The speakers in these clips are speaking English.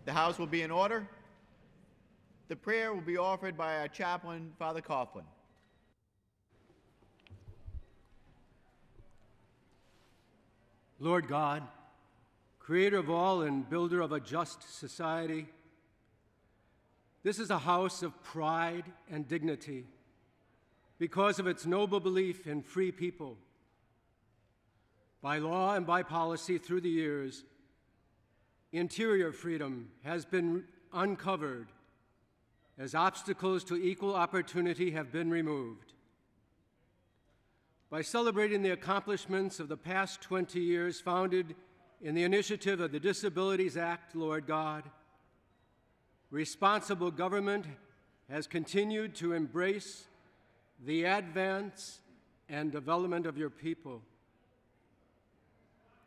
The House will be in order. The prayer will be offered by our chaplain, Father Coughlin. Lord God, creator of all and builder of a just society, this is a house of pride and dignity because of its noble belief in free people. By law and by policy through the years, interior freedom has been uncovered as obstacles to equal opportunity have been removed. By celebrating the accomplishments of the past 20 years founded in the initiative of the Disabilities Act, Lord God, responsible government has continued to embrace the advance and development of your people.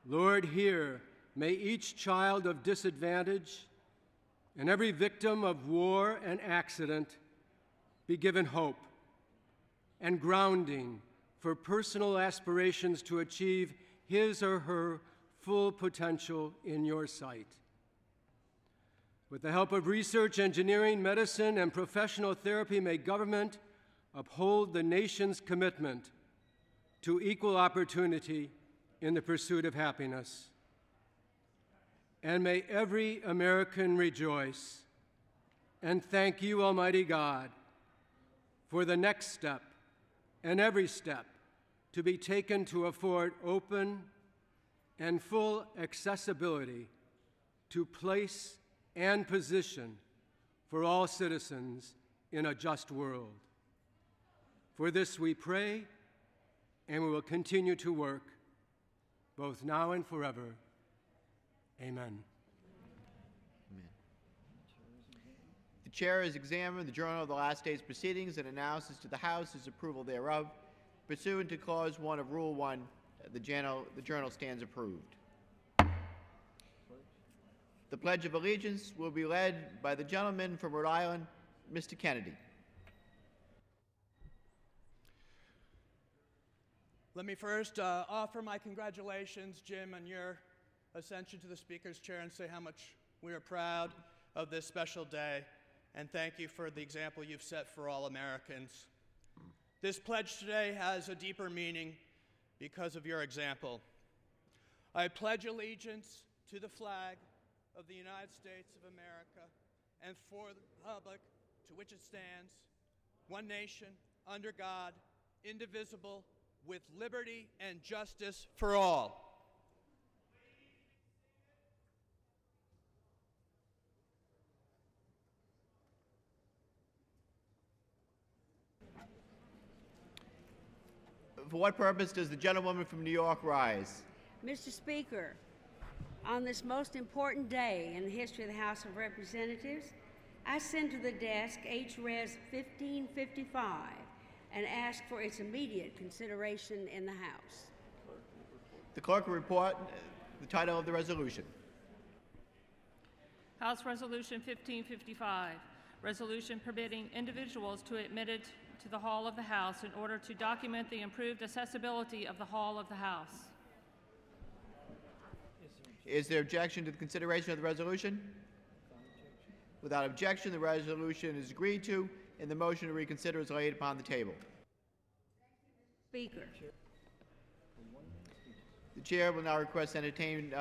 Lord, here, may each child of disadvantage and every victim of war and accident be given hope and grounding for personal aspirations to achieve his or her full potential in your sight. With the help of research, engineering, medicine, and professional therapy, may government uphold the nation's commitment to equal opportunity in the pursuit of happiness. And may every American rejoice and thank you, Almighty God, for the next step and every step to be taken to afford open and full accessibility to place and position for all citizens in a just world. For this we pray, and we will continue to work, both now and forever. Amen. Amen. The Chair has examined the Journal of the last day's proceedings and announces to the House his approval thereof. Pursuant to Clause 1 of Rule 1, the Journal stands approved. The Pledge of Allegiance will be led by the gentleman from Rhode Island, Mr. Kennedy. Let me first offer my congratulations, Jim, on your ascension to the Speaker's chair, and say how much we are proud of this special day, and thank you for the example you've set for all Americans. This pledge today has a deeper meaning because of your example. I pledge allegiance to the flag of the United States of America and for the republic to which it stands, one nation, under God, indivisible, with liberty and justice for all. For what purpose does the gentlewoman from New York rise? Mr. Speaker, on this most important day in the history of the House of Representatives, I send to the desk H-Res 1555 and ask for its immediate consideration in the House. The clerk will report the title of the resolution. House Resolution 1555, resolution permitting individuals to be admitted to the Hall of the House in order to document the improved accessibility of the Hall of the House. Is there objection to the consideration of the resolution? Without objection, the resolution is agreed to, and the motion to reconsider is laid upon the table. Speaker. The Chair will now entertain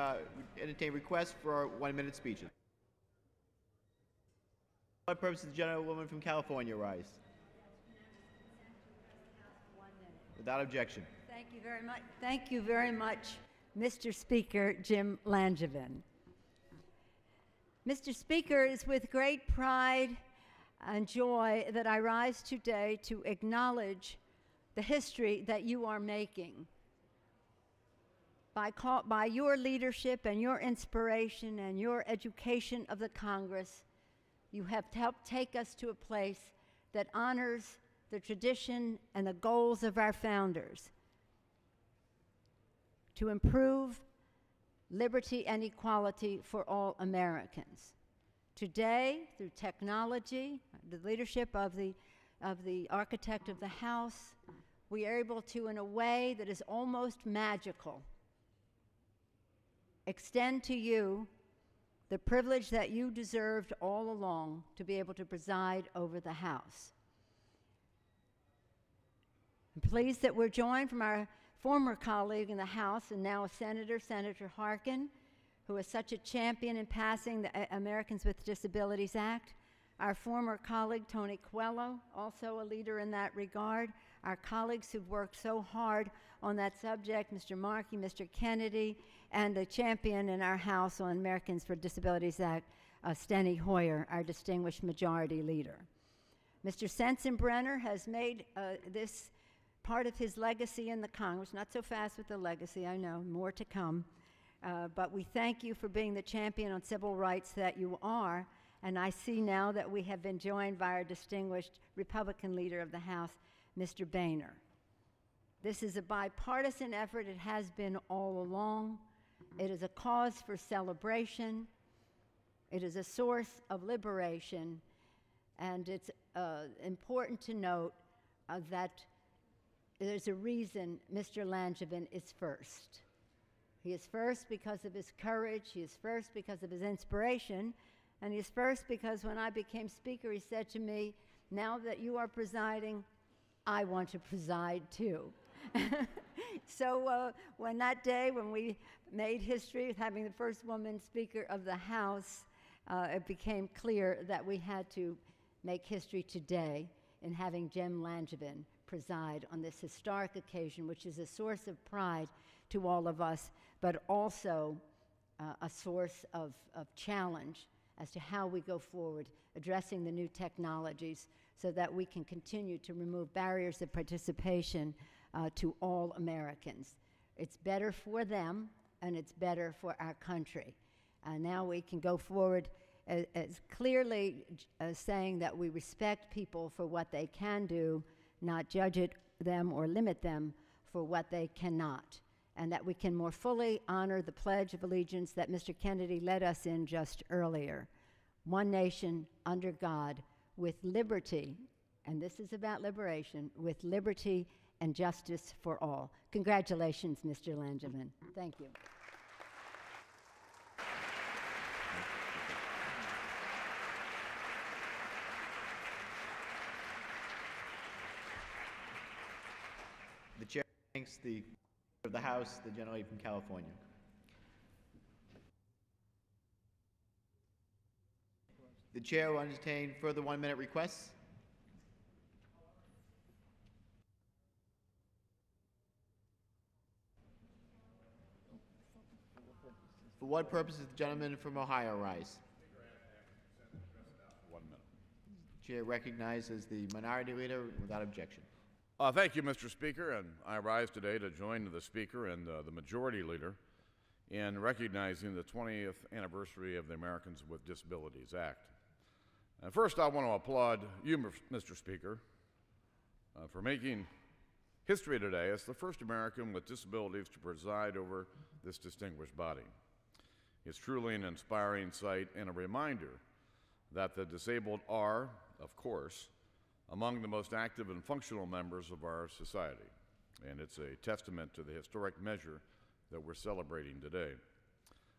requests for 1-minute speeches. For what purpose does the gentlewoman from California rise? 1 minute. Without objection. Thank you very much. Thank you very much, Mr. Speaker Jim Langevin. Mr. Speaker, it is with great pride and joy that I rise today to acknowledge the history that you are making. By your leadership and your inspiration and your education of the Congress, you have helped take us to a place that honors the tradition and the goals of our founders to improve liberty and equality for all Americans. Today, through technology, the leadership of the architect of the House, we are able to, in a way that is almost magical, extend to you the privilege that you deserved all along to be able to preside over the House. I'm pleased that we're joined from our former colleague in the House and now a senator, Senator Harkin, who is such a champion in passing the Americans with Disabilities Act. Our former colleague, Tony Coelho, also a leader in that regard. Our colleagues who've worked so hard on that subject, Mr. Markey, Mr. Kennedy, and the champion in our House on Americans with Disabilities Act, Steny Hoyer, our distinguished majority leader. Mr. Sensenbrenner has made this part of his legacy in the Congress. Not so fast with the legacy, I know, more to come. But we thank you for being the champion on civil rights that you are. And I see now that we have been joined by our distinguished Republican leader of the House, Mr. Boehner. This is a bipartisan effort. It has been all along. It is a cause for celebration. It is a source of liberation. And it's important to note that there's a reason Mr. Langevin is first. He is first because of his courage. He is first because of his inspiration. And he is first because when I became Speaker, he said to me, now that you are presiding, I want to preside too. So when that day, when we made history with having the first woman Speaker of the House, it became clear that we had to make history today in having Jim Langevin preside on this historic occasion, which is a source of pride to all of us, but also a source of challenge as to how we go forward, addressing the new technologies so that we can continue to remove barriers of participation to all Americans. It's better for them, and it's better for our country. Now we can go forward as clearly saying that we respect people for what they can do, not judge them or limit them for what they cannot, and that we can more fully honor the Pledge of Allegiance that Mr. Kennedy led us in just earlier. One nation under God, with liberty, and this is about liberation, with liberty and justice for all. Congratulations, Mr. Langevin. Thank you. The chair thanks the Speaker of the House, the gentleman from California. The chair will entertain further one-minute requests. For what purpose does the gentleman from Ohio rise? 1 minute. Chair recognizes the minority leader without objection. Thank you, Mr. Speaker, and I rise today to join the Speaker and the Majority Leader in recognizing the 20th anniversary of the Americans with Disabilities Act. And first, I want to applaud you, Mr. Speaker, for making history today as the first American with disabilities to preside over this distinguished body. It's truly an inspiring sight and a reminder that the disabled are, of course, among the most active and functional members of our society, and it's a testament to the historic measure that we're celebrating today.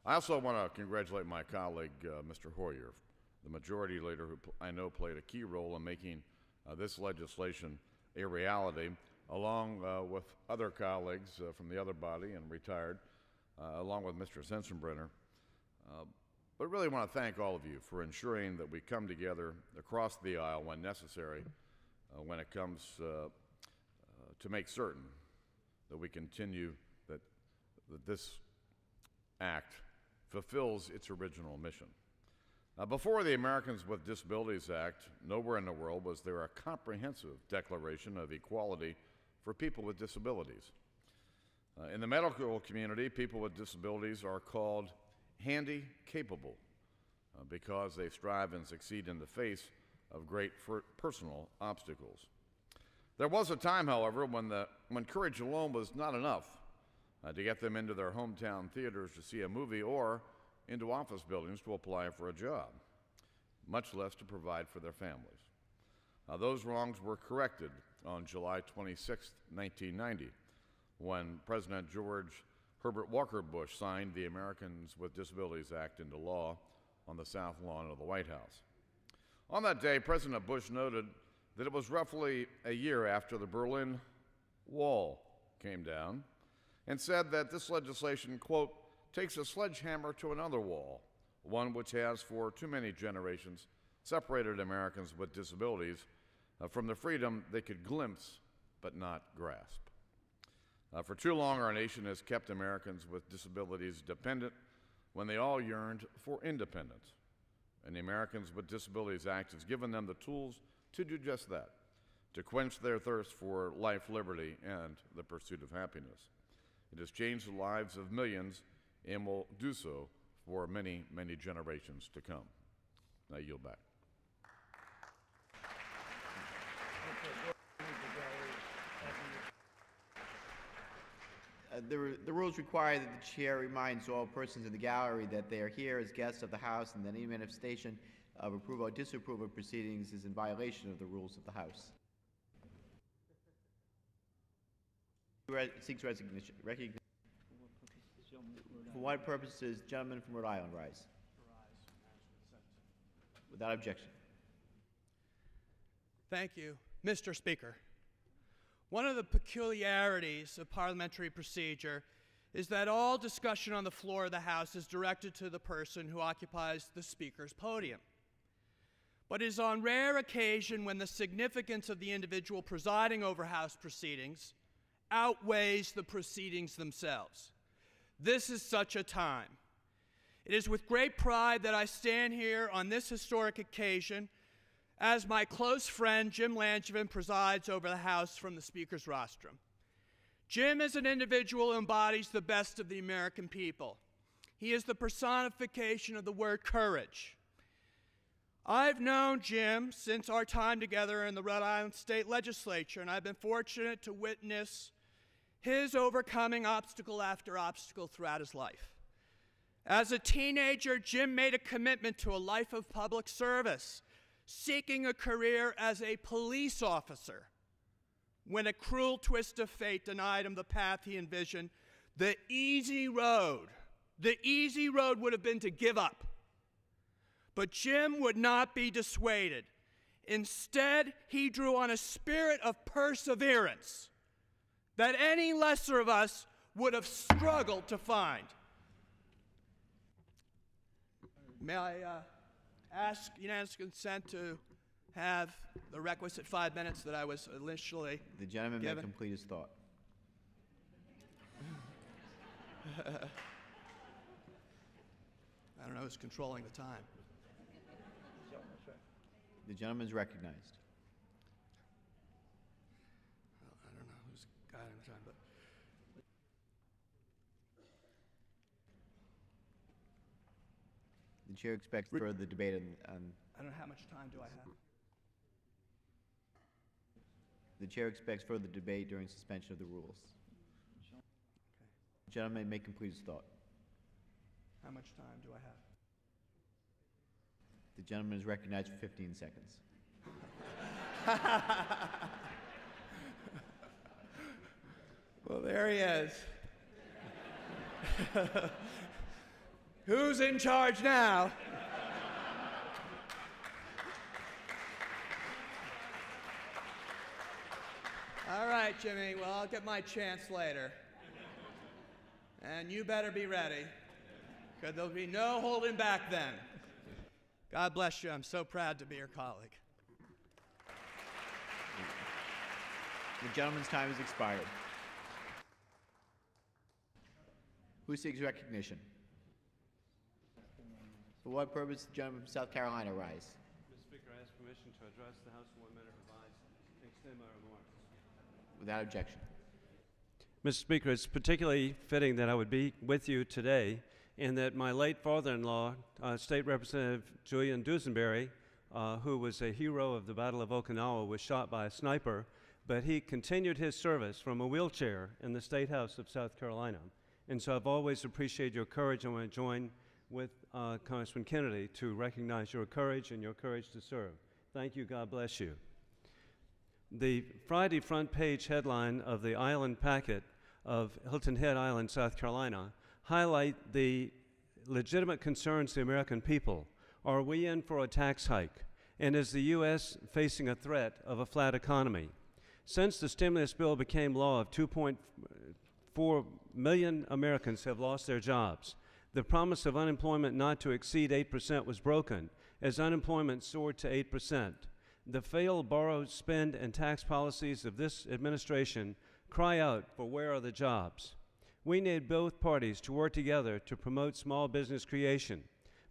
I also want to congratulate my colleague, Mr. Hoyer, the Majority Leader, who I know played a key role in making this legislation a reality, along with other colleagues from the other body and retired, along with Mr. Sensenbrenner. But I really want to thank all of you for ensuring that we come together across the aisle when necessary, when it comes to make certain that we continue that this act fulfills its original mission. Before the Americans with Disabilities Act, nowhere in the world was there a comprehensive declaration of equality for people with disabilities. In the medical community, people with disabilities are called handy-capable because they strive and succeed in the face of great personal obstacles. There was a time, however, when courage alone was not enough to get them into their hometown theaters to see a movie or into office buildings to apply for a job, much less to provide for their families. Those wrongs were corrected on July 26, 1990, when President George Herbert Walker Bush signed the Americans with Disabilities Act into law, on the south lawn of the White House. On that day, President Bush noted that it was roughly a year after the Berlin Wall came down and said that this legislation, quote, takes a sledgehammer to another wall, one which has for too many generations separated Americans with disabilities from the freedom they could glimpse but not grasp. For too long, our nation has kept Americans with disabilities dependent when they all yearned for independence. And the Americans with Disabilities Act has given them the tools to do just that, to quench their thirst for life, liberty, and the pursuit of happiness. It has changed the lives of millions and will do so for many, many generations to come. I yield back. The rules require that the chair reminds all persons in the gallery that they are here as guests of the House, and that any manifestation of approval or disapproval of proceedings is in violation of the rules of the House. Seeks recognition. For what purposes, gentleman from Rhode Island rise? Without objection. Thank you, Mr. Speaker. One of the peculiarities of parliamentary procedure is that all discussion on the floor of the House is directed to the person who occupies the Speaker's podium. But it is on rare occasion when the significance of the individual presiding over House proceedings outweighs the proceedings themselves. This is such a time. It is with great pride that I stand here on this historic occasion as my close friend Jim Langevin presides over the House from the Speaker's rostrum. Jim is an individual who embodies the best of the American people. He is the personification of the word courage. I've known Jim since our time together in the Rhode Island State Legislature, and I've been fortunate to witness his overcoming obstacle after obstacle throughout his life. As a teenager, Jim made a commitment to a life of public service, seeking a career as a police officer, when a cruel twist of fate denied him the path he envisioned. The easy road would have been to give up. But Jim would not be dissuaded. Instead, he drew on a spirit of perseverance that any lesser of us would have struggled to find. May I ask unanimous consent to have the requisite 5 minutes that I was initially The gentleman given? may complete his thought. I don't know who's controlling the time. The gentleman is recognized. Well, I don't know who's guiding the time, but The chair expects further debate on. I don't know how much time do I have. The chair expects further debate during suspension of the rules. The gentleman may complete his thought. How much time do I have? The gentleman is recognized for 15 seconds. Well, there he is. Who's in charge now? All right, Jimmy. Well, I'll get my chance later. And you better be ready, because there'll be no holding back then. God bless you. I'm so proud to be your colleague. The gentleman's time has expired. Who seeks recognition? For what purpose the gentleman from South Carolina rise? Mr. Speaker, I ask permission to address the House in 1 minute revised and extend my remarks. Without objection. Mr. Speaker, it's particularly fitting that I would be with you today and that my late father-in-law, State Representative Julian Dusenberry, who was a hero of the Battle of Okinawa, was shot by a sniper, but he continued his service from a wheelchair in the State House of South Carolina. And so I've always appreciated your courage. I want to join with Congressman Kennedy to recognize your courage and your courage to serve. Thank you. God bless you. The Friday front page headline of the Island Packet of Hilton Head Island, South Carolina, highlight the legitimate concerns of the American people Are we in for a tax hike? And is the U.S. facing a threat of a flat economy? Since the stimulus bill became law, 2.4 million Americans have lost their jobs. The promise of unemployment not to exceed 8% was broken as unemployment soared to 8%. The failed borrow, spend, and tax policies of this administration cry out for where are the jobs? We need both parties to work together to promote small business creation.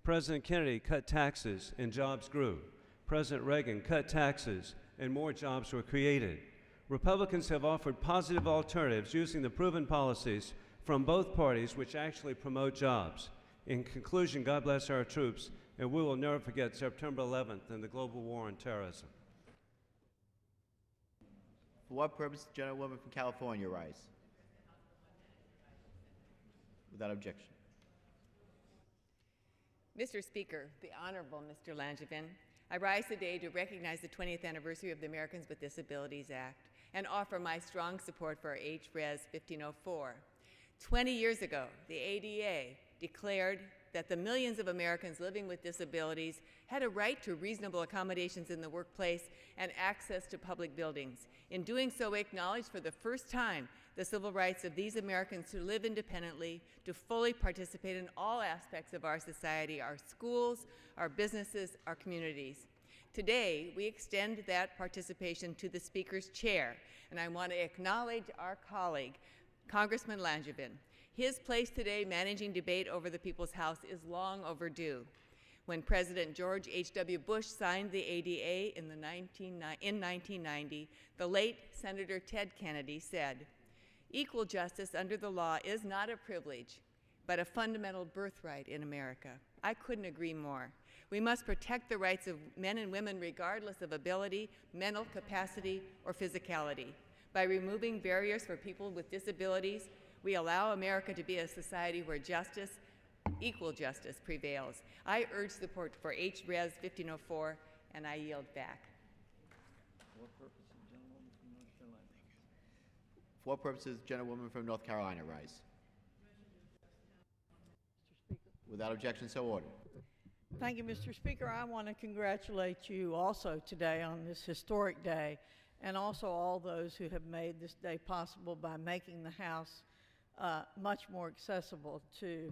President Kennedy cut taxes and jobs grew. President Reagan cut taxes and more jobs were created. Republicans have offered positive alternatives using the proven policies from both parties which actually promote jobs. In conclusion, God bless our troops, and we will never forget September 11th and the global war on terrorism. For what purpose the gentlewoman from California rise? Without objection. Mr. Speaker, the Honorable Mr. Langevin, I rise today to recognize the 20th anniversary of the Americans with Disabilities Act and offer my strong support for H.Res. 1504. 20 years ago, the ADA declared that the millions of Americans living with disabilities had a right to reasonable accommodations in the workplace and access to public buildings. In doing so, we acknowledged for the first time the civil rights of these Americans to live independently, to fully participate in all aspects of our society, our schools, our businesses, our communities. Today, we extend that participation to the Speaker's chair, and I want to acknowledge our colleague, Congressman Langevin. His place today managing debate over the People's House is long overdue. When President George H.W. Bush signed the ADA in 1990, the late Senator Ted Kennedy said, "Equal justice under the law is not a privilege, but a fundamental birthright in America." I couldn't agree more. We must protect the rights of men and women regardless of ability, mental capacity, or physicality. By removing barriers for people with disabilities, we allow America to be a society where justice, equal justice, prevails. I urge support for H.Res. 1504, and I yield back. For what purposes the gentlewoman from North Carolina rise? Without objection, so ordered. Thank you, Mr. Speaker. I want to congratulate you also today on this historic day, and also all those who have made this day possible by making the House much more accessible to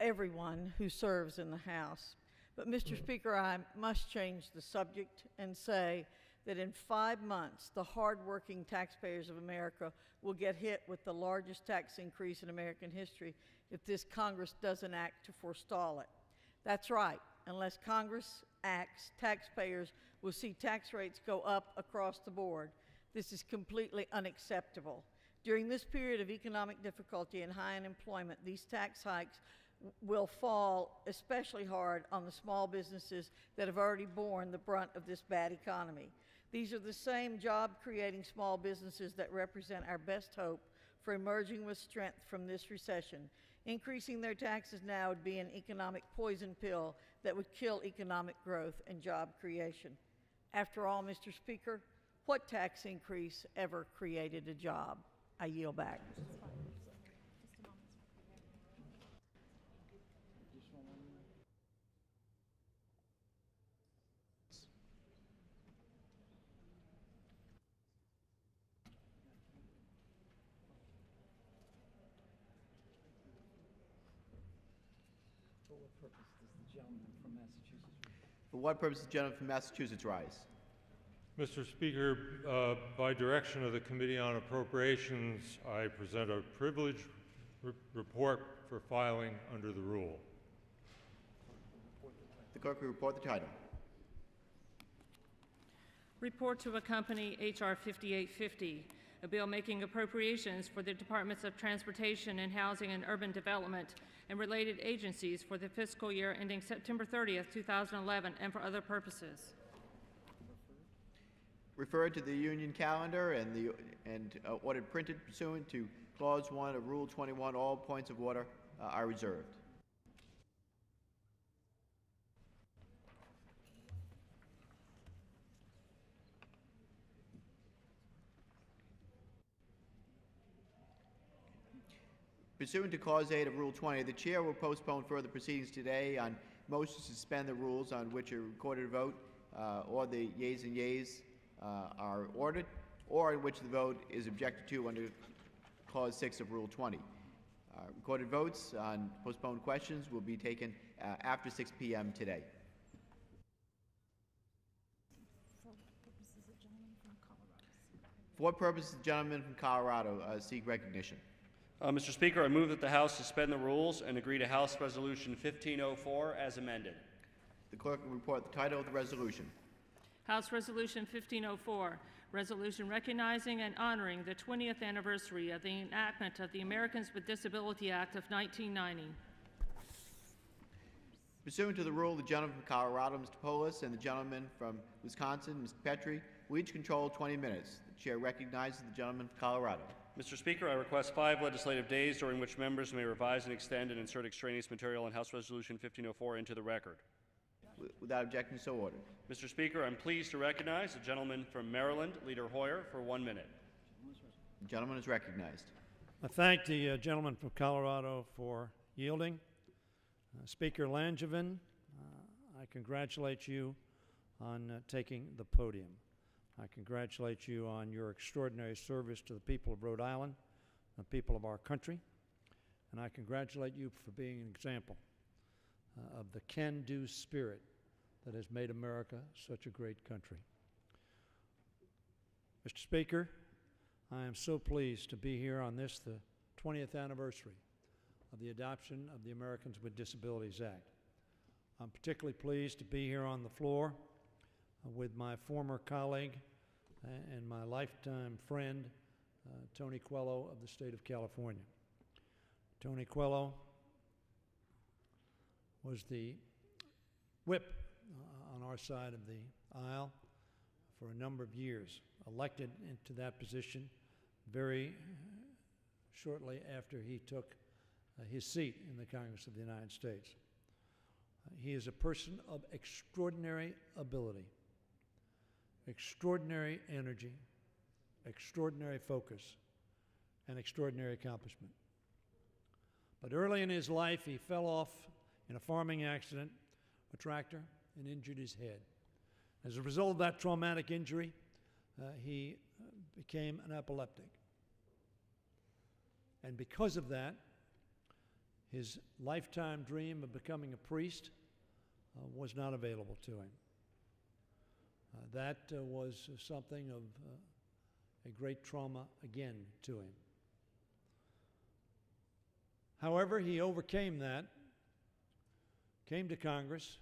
everyone who serves in the House. But, Mr. Speaker, I must change the subject and say that in 5 months, the hardworking taxpayers of America will get hit with the largest tax increase in American history if this Congress doesn't act to forestall it. That's right. Unless Congress acts, taxpayers will see tax rates go up across the board. This is completely unacceptable. During this period of economic difficulty and high unemployment, these tax hikes will fall especially hard on the small businesses that have already borne the brunt of this bad economy. These are the same job-creating small businesses that represent our best hope for emerging with strength from this recession. Increasing their taxes now would be an economic poison pill that would kill economic growth and job creation. After all, Mr. Speaker, what tax increase ever created a job? I yield back. For what purpose does the gentleman from Massachusetts rise? Mr. Speaker, by direction of the Committee on Appropriations, I present a privileged report for filing under the rule. The clerk will report the title. Report to accompany H.R. 5850, a bill making appropriations for the Departments of Transportation and Housing and Urban Development and related agencies for the fiscal year ending September 30th, 2011, and for other purposes. Referred to the Union calendar and ordered printed pursuant to Clause 1 of Rule 21, all points of order are reserved. Pursuant to Clause 8 of Rule 20, the Chair will postpone further proceedings today on motion to suspend the rules on which a recorded vote or the yeas and yeas are ordered, or in which the vote is objected to under Clause 6 of Rule 20. Recorded votes on postponed questions will be taken after 6 p.m. today. For what purposes the gentleman from Colorado seek recognition? Mr. Speaker, I move that the House suspend the rules and agree to House Resolution 1504 as amended. The clerk will report the title of the resolution. House Resolution 1504, resolution recognizing and honoring the 20th anniversary of the enactment of the Americans with Disabilities Act of 1990. Pursuant to the rule, the gentleman from Colorado, Mr. Polis, and the gentleman from Wisconsin, Mr. Petrie, will each control 20 minutes. The chair recognizes the gentleman from Colorado. Mr. Speaker, I request 5 legislative days during which members may revise and extend and insert extraneous material in House Resolution 1504 into the record. Without objection, so ordered. Mr. Speaker, I'm pleased to recognize the gentleman from Maryland, Leader Hoyer, for 1 minute. The gentleman is recognized. I thank the gentleman from Colorado for yielding. Speaker Langevin, I congratulate you on taking the podium. I congratulate you on your extraordinary service to the people of Rhode Island, the people of our country, and I congratulate you for being an example of the can-do spirit that has made America such a great country. Mr. Speaker, I am so pleased to be here on this, the 20th anniversary of the adoption of the Americans with Disabilities Act. I'm particularly pleased to be here on the floor with my former colleague and my lifetime friend, Tony Coelho of the state of California. Tony Coelho was the whip on our side of the aisle for a number of years, elected into that position very shortly after he took his seat in the Congress of the United States. He is a person of extraordinary ability, extraordinary energy, extraordinary focus, and extraordinary accomplishment. But early in his life, he fell off in a farming accident, a tractor, and injured his head. As a result of that traumatic injury, he became an epileptic. And because of that, his lifetime dream of becoming a priest was not available to him. That was something of a great trauma again to him. However, he overcame that, came to Congress,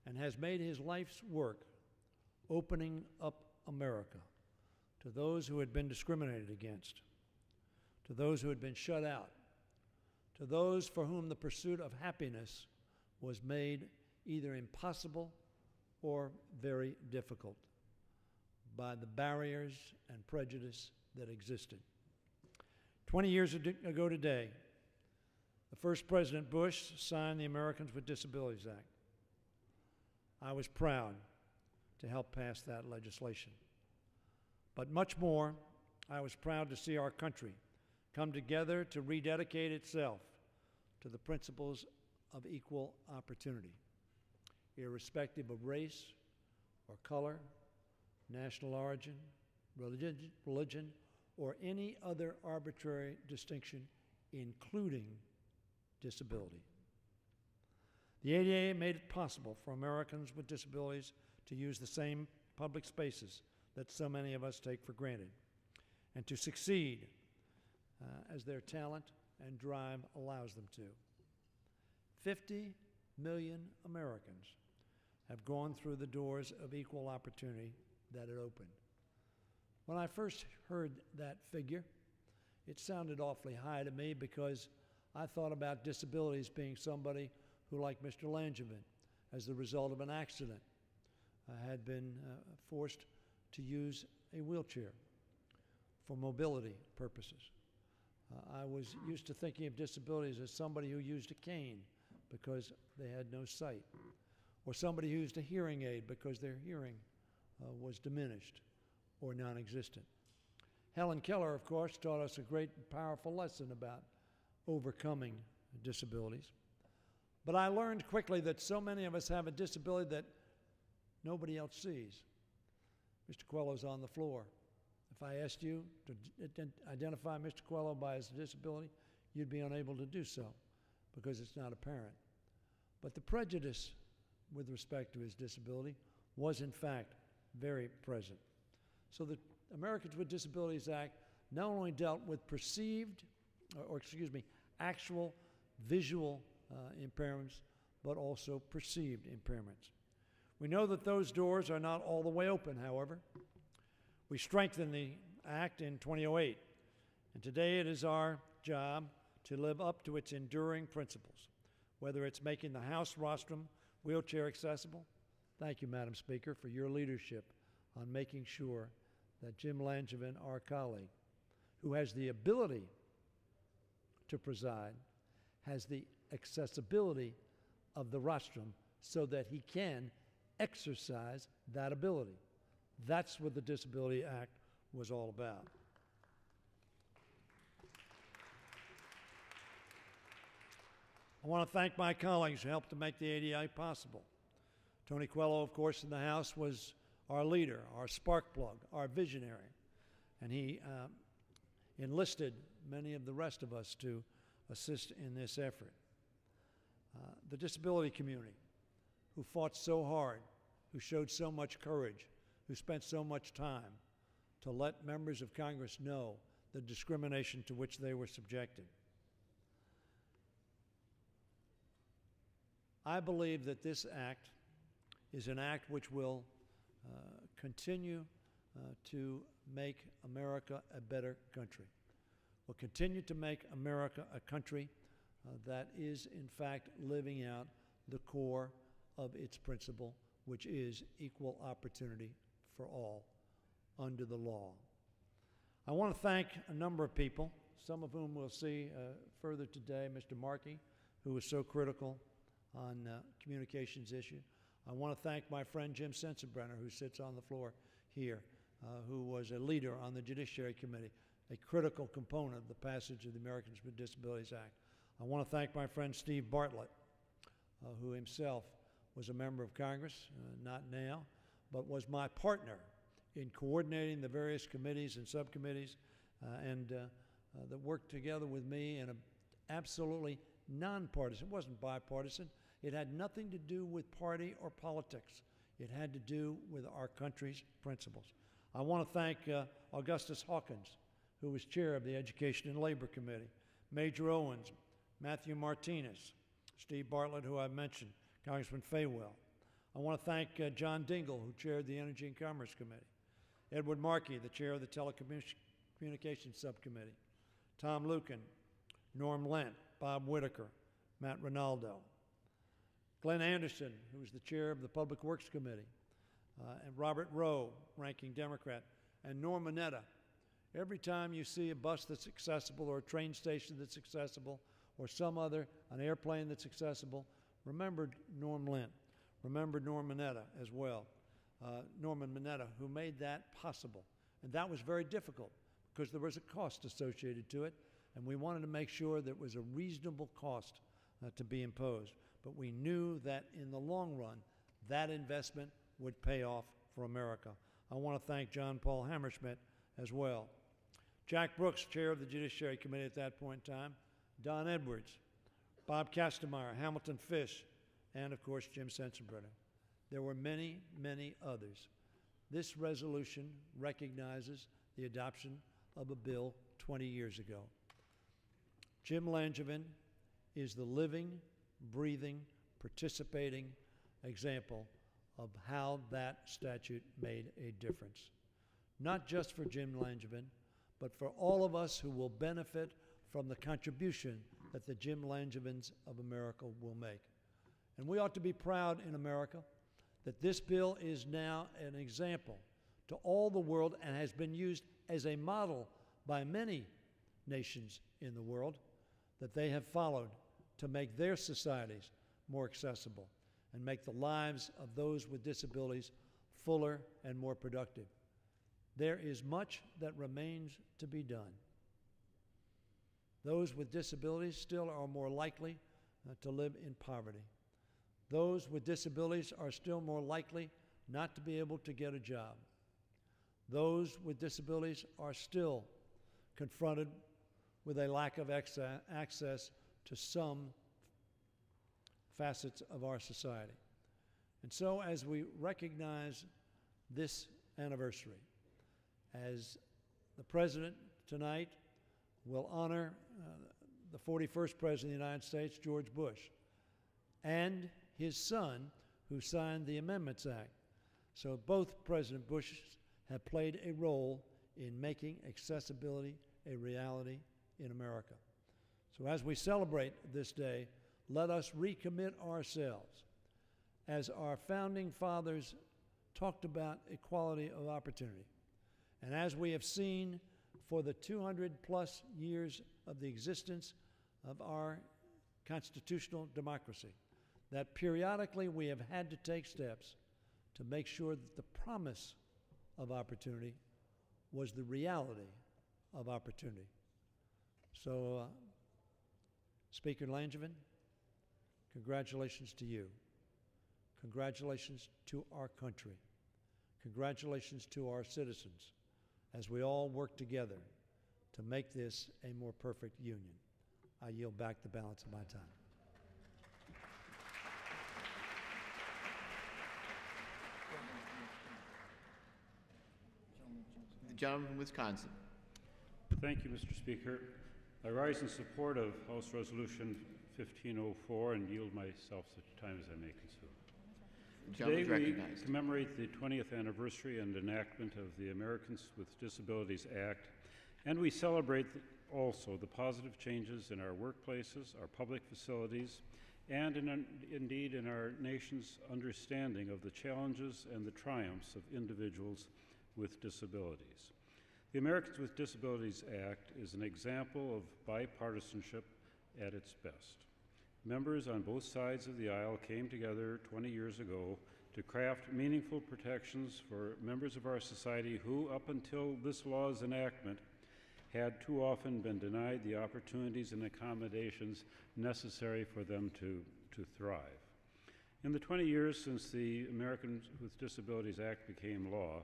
and has made his life's work opening up America to those who had been discriminated against, to those who had been shut out, to those for whom the pursuit of happiness was made either impossible or very difficult by the barriers and prejudice that existed. 20 years ago today, the first President Bush signed the Americans with Disabilities Act. I was proud to help pass that legislation. But much more, I was proud to see our country come together to rededicate itself to the principles of equal opportunity, irrespective of race or color, national origin, religion, or any other arbitrary distinction, including disability. The ADA made it possible for Americans with disabilities to use the same public spaces that so many of us take for granted, and to succeed as their talent and drive allows them to. 50 million Americans have gone through the doors of equal opportunity that it opened. When I first heard that figure, it sounded awfully high to me because I thought about disabilities being somebody who, like Mr. Langevin, as the result of an accident, had been forced to use a wheelchair for mobility purposes. I was used to thinking of disabilities as somebody who used a cane because they had no sight, or somebody who used a hearing aid because their hearing was diminished or non-existent. Helen Keller, of course, taught us a great and powerful lesson about overcoming disabilities. But I learned quickly that so many of us have a disability that nobody else sees. Mr. Coelho's on the floor. If I asked you to identify Mr. Coelho by his disability, you'd be unable to do so because it's not apparent. But the prejudice with respect to his disability was, in fact, very present. So the Americans with Disabilities Act not only dealt with actual visual impairments, but also perceived impairments. We know that those doors are not all the way open, however. We strengthened the Act in 2008, and today it is our job to live up to its enduring principles, whether it's making the House rostrum wheelchair accessible. Thank you, Madam Speaker, for your leadership on making sure that Jim Langevin, our colleague, who has the ability to preside, has the accessibility of the rostrum so that he can exercise that ability. That's what the Disability Act was all about. I want to thank my colleagues who helped to make the ADA possible. Tony Coelho, of course, in the House was our leader, our spark plug, our visionary, and he enlisted many of the rest of us to assist in this effort. The disability community, who fought so hard, who showed so much courage, who spent so much time to let members of Congress know the discrimination to which they were subjected. I believe that this act is an act which will continue to make America a better country. Will continue to make America a country that is, in fact, living out the core of its principle, which is equal opportunity for all under the law. I want to thank a number of people, some of whom we'll see further today. Mr. Markey, who was so critical on communications issue. I want to thank my friend Jim Sensenbrenner, who sits on the floor here, who was a leader on the Judiciary Committee, a critical component of the passage of the Americans with Disabilities Act. I want to thank my friend Steve Bartlett, who himself was a member of Congress, not now, but was my partner in coordinating the various committees and subcommittees that worked together with me in an absolutely nonpartisan. It wasn't bipartisan. It had nothing to do with party or politics. It had to do with our country's principles. I want to thank Augustus Hawkins, who was chair of the Education and Labor Committee, Major Owens, Matthew Martinez, Steve Bartlett, who I mentioned, Congressman Faywell. I want to thank John Dingell, who chaired the Energy and Commerce Committee, Edward Markey, the chair of the Telecommunications Subcommittee, Tom Lucan, Norm Lent, Bob Whitaker, Matt Rinaldo, Glenn Anderson, who was the chair of the Public Works Committee, and Robert Rowe, ranking Democrat, and Norm Mineta. Every time you see a bus that's accessible or a train station that's accessible or an airplane that's accessible, remember Norm Lent. Remember Norm Mineta as well. Norman Mineta, who made that possible. And that was very difficult because there was a cost associated to it, and we wanted to make sure that it was a reasonable cost to be imposed. But we knew that in the long run, that investment would pay off for America. I want to thank John Paul Hammerschmidt as well. Jack Brooks, chair of the Judiciary Committee at that point in time, Don Edwards, Bob Kastemeyer, Hamilton Fish, and of course Jim Sensenbrenner. There were many, many others. This resolution recognizes the adoption of a bill 20 years ago. Jim Langevin is the living, breathing, participating example of how that statute made a difference. Not just for Jim Langevin, but for all of us who will benefit from the contribution that the Jim Langevins of America will make. And we ought to be proud in America that this bill is now an example to all the world and has been used as a model by many nations in the world that they have followed to make their societies more accessible and make the lives of those with disabilities fuller and more productive. There is much that remains to be done. Those with disabilities still are more likely to live in poverty. Those with disabilities are still more likely not to be able to get a job. Those with disabilities are still confronted with a lack of access to some facets of our society. And so, as we recognize this anniversary, as the President tonight will honor the 41st President of the United States, George Bush, and his son, who signed the Amendments Act. So both President Bush have played a role in making accessibility a reality in America. So as we celebrate this day, let us recommit ourselves. As our founding fathers talked about equality of opportunity, and as we have seen for the 200+ years of the existence of our constitutional democracy, that periodically we have had to take steps to make sure that the promise of opportunity was the reality of opportunity. So, Speaker Langevin, congratulations to you. Congratulations to our country. Congratulations to our citizens as we all work together to make this a more perfect union. I yield back the balance of my time. The gentleman from Wisconsin. Thank you, Mr. Speaker. I rise in support of House Resolution 1504 and yield myself such time as I may consume. Today we commemorate the 20th anniversary and enactment of the Americans with Disabilities Act, and we celebrate also the positive changes in our workplaces, our public facilities, and indeed in our nation's understanding of the challenges and the triumphs of individuals with disabilities. The Americans with Disabilities Act is an example of bipartisanship at its best. Members on both sides of the aisle came together 20 years ago to craft meaningful protections for members of our society who, up until this law's enactment, had too often been denied the opportunities and accommodations necessary for them to thrive. In the 20 years since the Americans with Disabilities Act became law,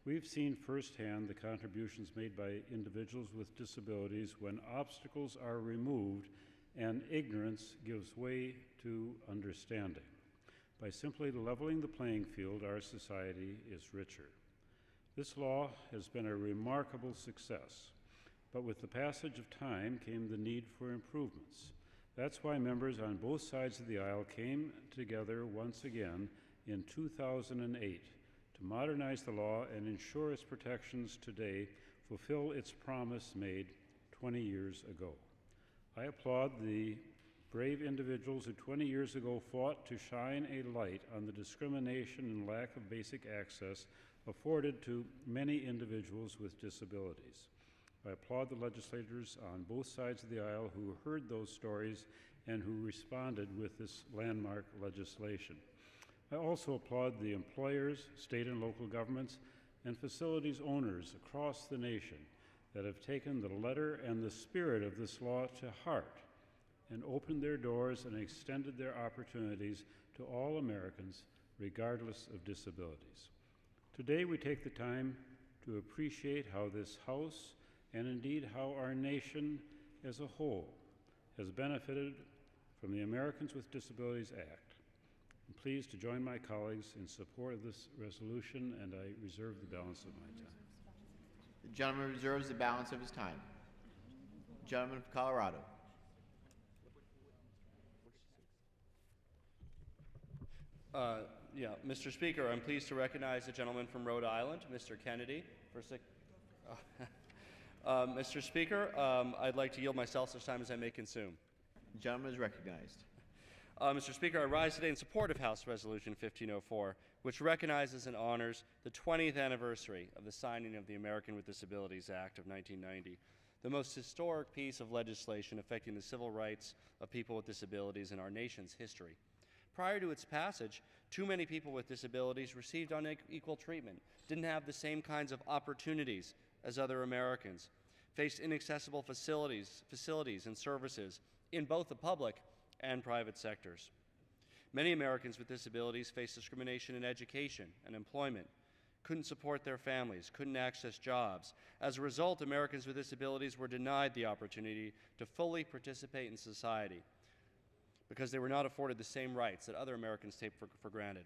we've seen firsthand the contributions made by individuals with disabilities when obstacles are removed and ignorance gives way to understanding. By simply leveling the playing field, our society is richer. This law has been a remarkable success, but with the passage of time came the need for improvements. That's why members on both sides of the aisle came together once again in 2008 to modernize the law and ensure its protections today fulfill its promise made 20 years ago. I applaud the brave individuals who 20 years ago fought to shine a light on the discrimination and lack of basic access afforded to many individuals with disabilities. I applaud the legislators on both sides of the aisle who heard those stories and who responded with this landmark legislation. I also applaud the employers, state and local governments, and facilities owners across the nation that have taken the letter and the spirit of this law to heart and opened their doors and extended their opportunities to all Americans, regardless of disabilities. Today, we take the time to appreciate how this House, and indeed how our nation as a whole, has benefited from the Americans with Disabilities Act. I'm pleased to join my colleagues in support of this resolution, and I reserve the balance of my time. The gentleman reserves the balance of his time. The gentleman from Colorado. Mr. Speaker, I'm pleased to recognize the gentleman from Rhode Island, Mr. Kennedy, for Mr. Speaker, I'd like to yield myself such time as I may consume. The gentleman is recognized. Mr. Speaker, I rise today in support of House Resolution 1504, which recognizes and honors the 20th anniversary of the signing of the American with Disabilities Act of 1990, the most historic piece of legislation affecting the civil rights of people with disabilities in our nation's history. Prior to its passage, too many people with disabilities received unequal treatment, didn't have the same kinds of opportunities as other Americans, faced inaccessible facilities and services in both the public and private sectors. Many Americans with disabilities face discrimination in education and employment, couldn't support their families, couldn't access jobs. As a result, Americans with disabilities were denied the opportunity to fully participate in society because they were not afforded the same rights that other Americans take for granted.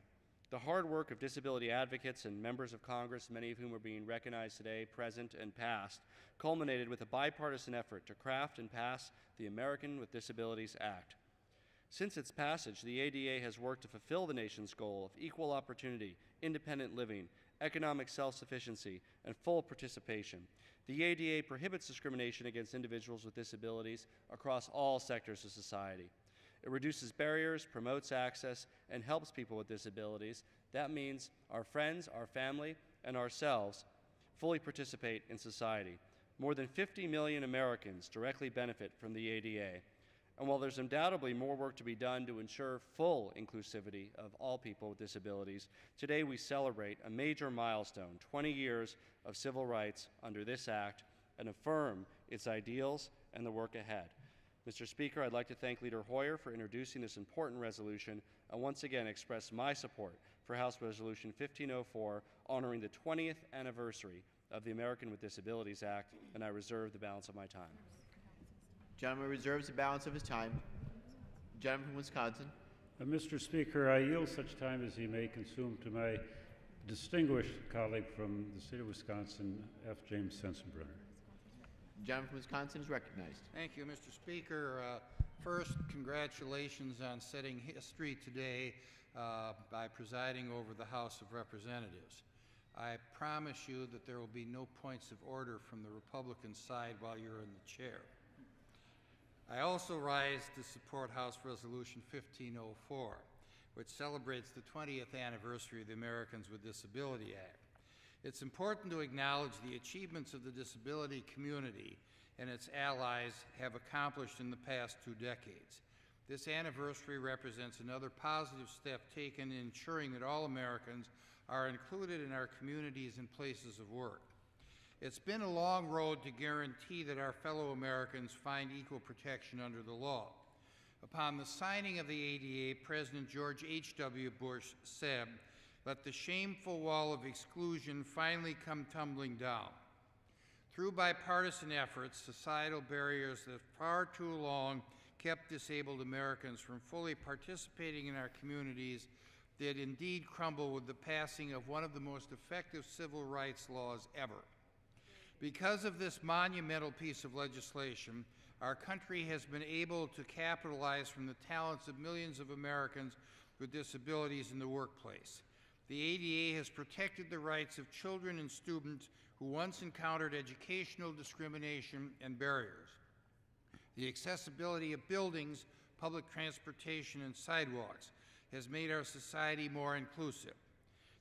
The hard work of disability advocates and members of Congress, many of whom are being recognized today, present and past, culminated with a bipartisan effort to craft and pass the American with Disabilities Act. Since its passage, the ADA has worked to fulfill the nation's goal of equal opportunity, independent living, economic self-sufficiency, and full participation. The ADA prohibits discrimination against individuals with disabilities across all sectors of society. It reduces barriers, promotes access, and helps people with disabilities. That means our friends, our family, and ourselves fully participate in society. More than 50 million Americans directly benefit from the ADA. And while there's undoubtedly more work to be done to ensure full inclusivity of all people with disabilities, today we celebrate a major milestone, 20 years of civil rights under this act, and affirm its ideals and the work ahead. Mr. Speaker, I'd like to thank Leader Hoyer for introducing this important resolution and once again express my support for House Resolution 1504, honoring the 20th anniversary of the American with Disabilities Act, and I reserve the balance of my time. Gentleman reserves the balance of his time. Gentleman from Wisconsin. Mr. Speaker, I yield such time as he may consume to my distinguished colleague from the state of Wisconsin, F. James Sensenbrenner. Gentleman from Wisconsin is recognized. Thank you, Mr. Speaker. First, congratulations on setting history today by presiding over the House of Representatives. I promise you that there will be no points of order from the Republican side while you're in the chair. I also rise to support House Resolution 1504, which celebrates the 20th anniversary of the Americans with Disabilities Act. It's important to acknowledge the achievements of the disability community and its allies have accomplished in the past 2 decades. This anniversary represents another positive step taken in ensuring that all Americans are included in our communities and places of work. It's been a long road to guarantee that our fellow Americans find equal protection under the law. Upon the signing of the ADA, President George H.W. Bush said, "Let the shameful wall of exclusion finally come tumbling down." Through bipartisan efforts, societal barriers that far too long kept disabled Americans from fully participating in our communities did indeed crumble with the passing of one of the most effective civil rights laws ever. Because of this monumental piece of legislation, our country has been able to capitalize from the talents of millions of Americans with disabilities in the workplace. The ADA has protected the rights of children and students who once encountered educational discrimination and barriers. The accessibility of buildings, public transportation, and sidewalks has made our society more inclusive.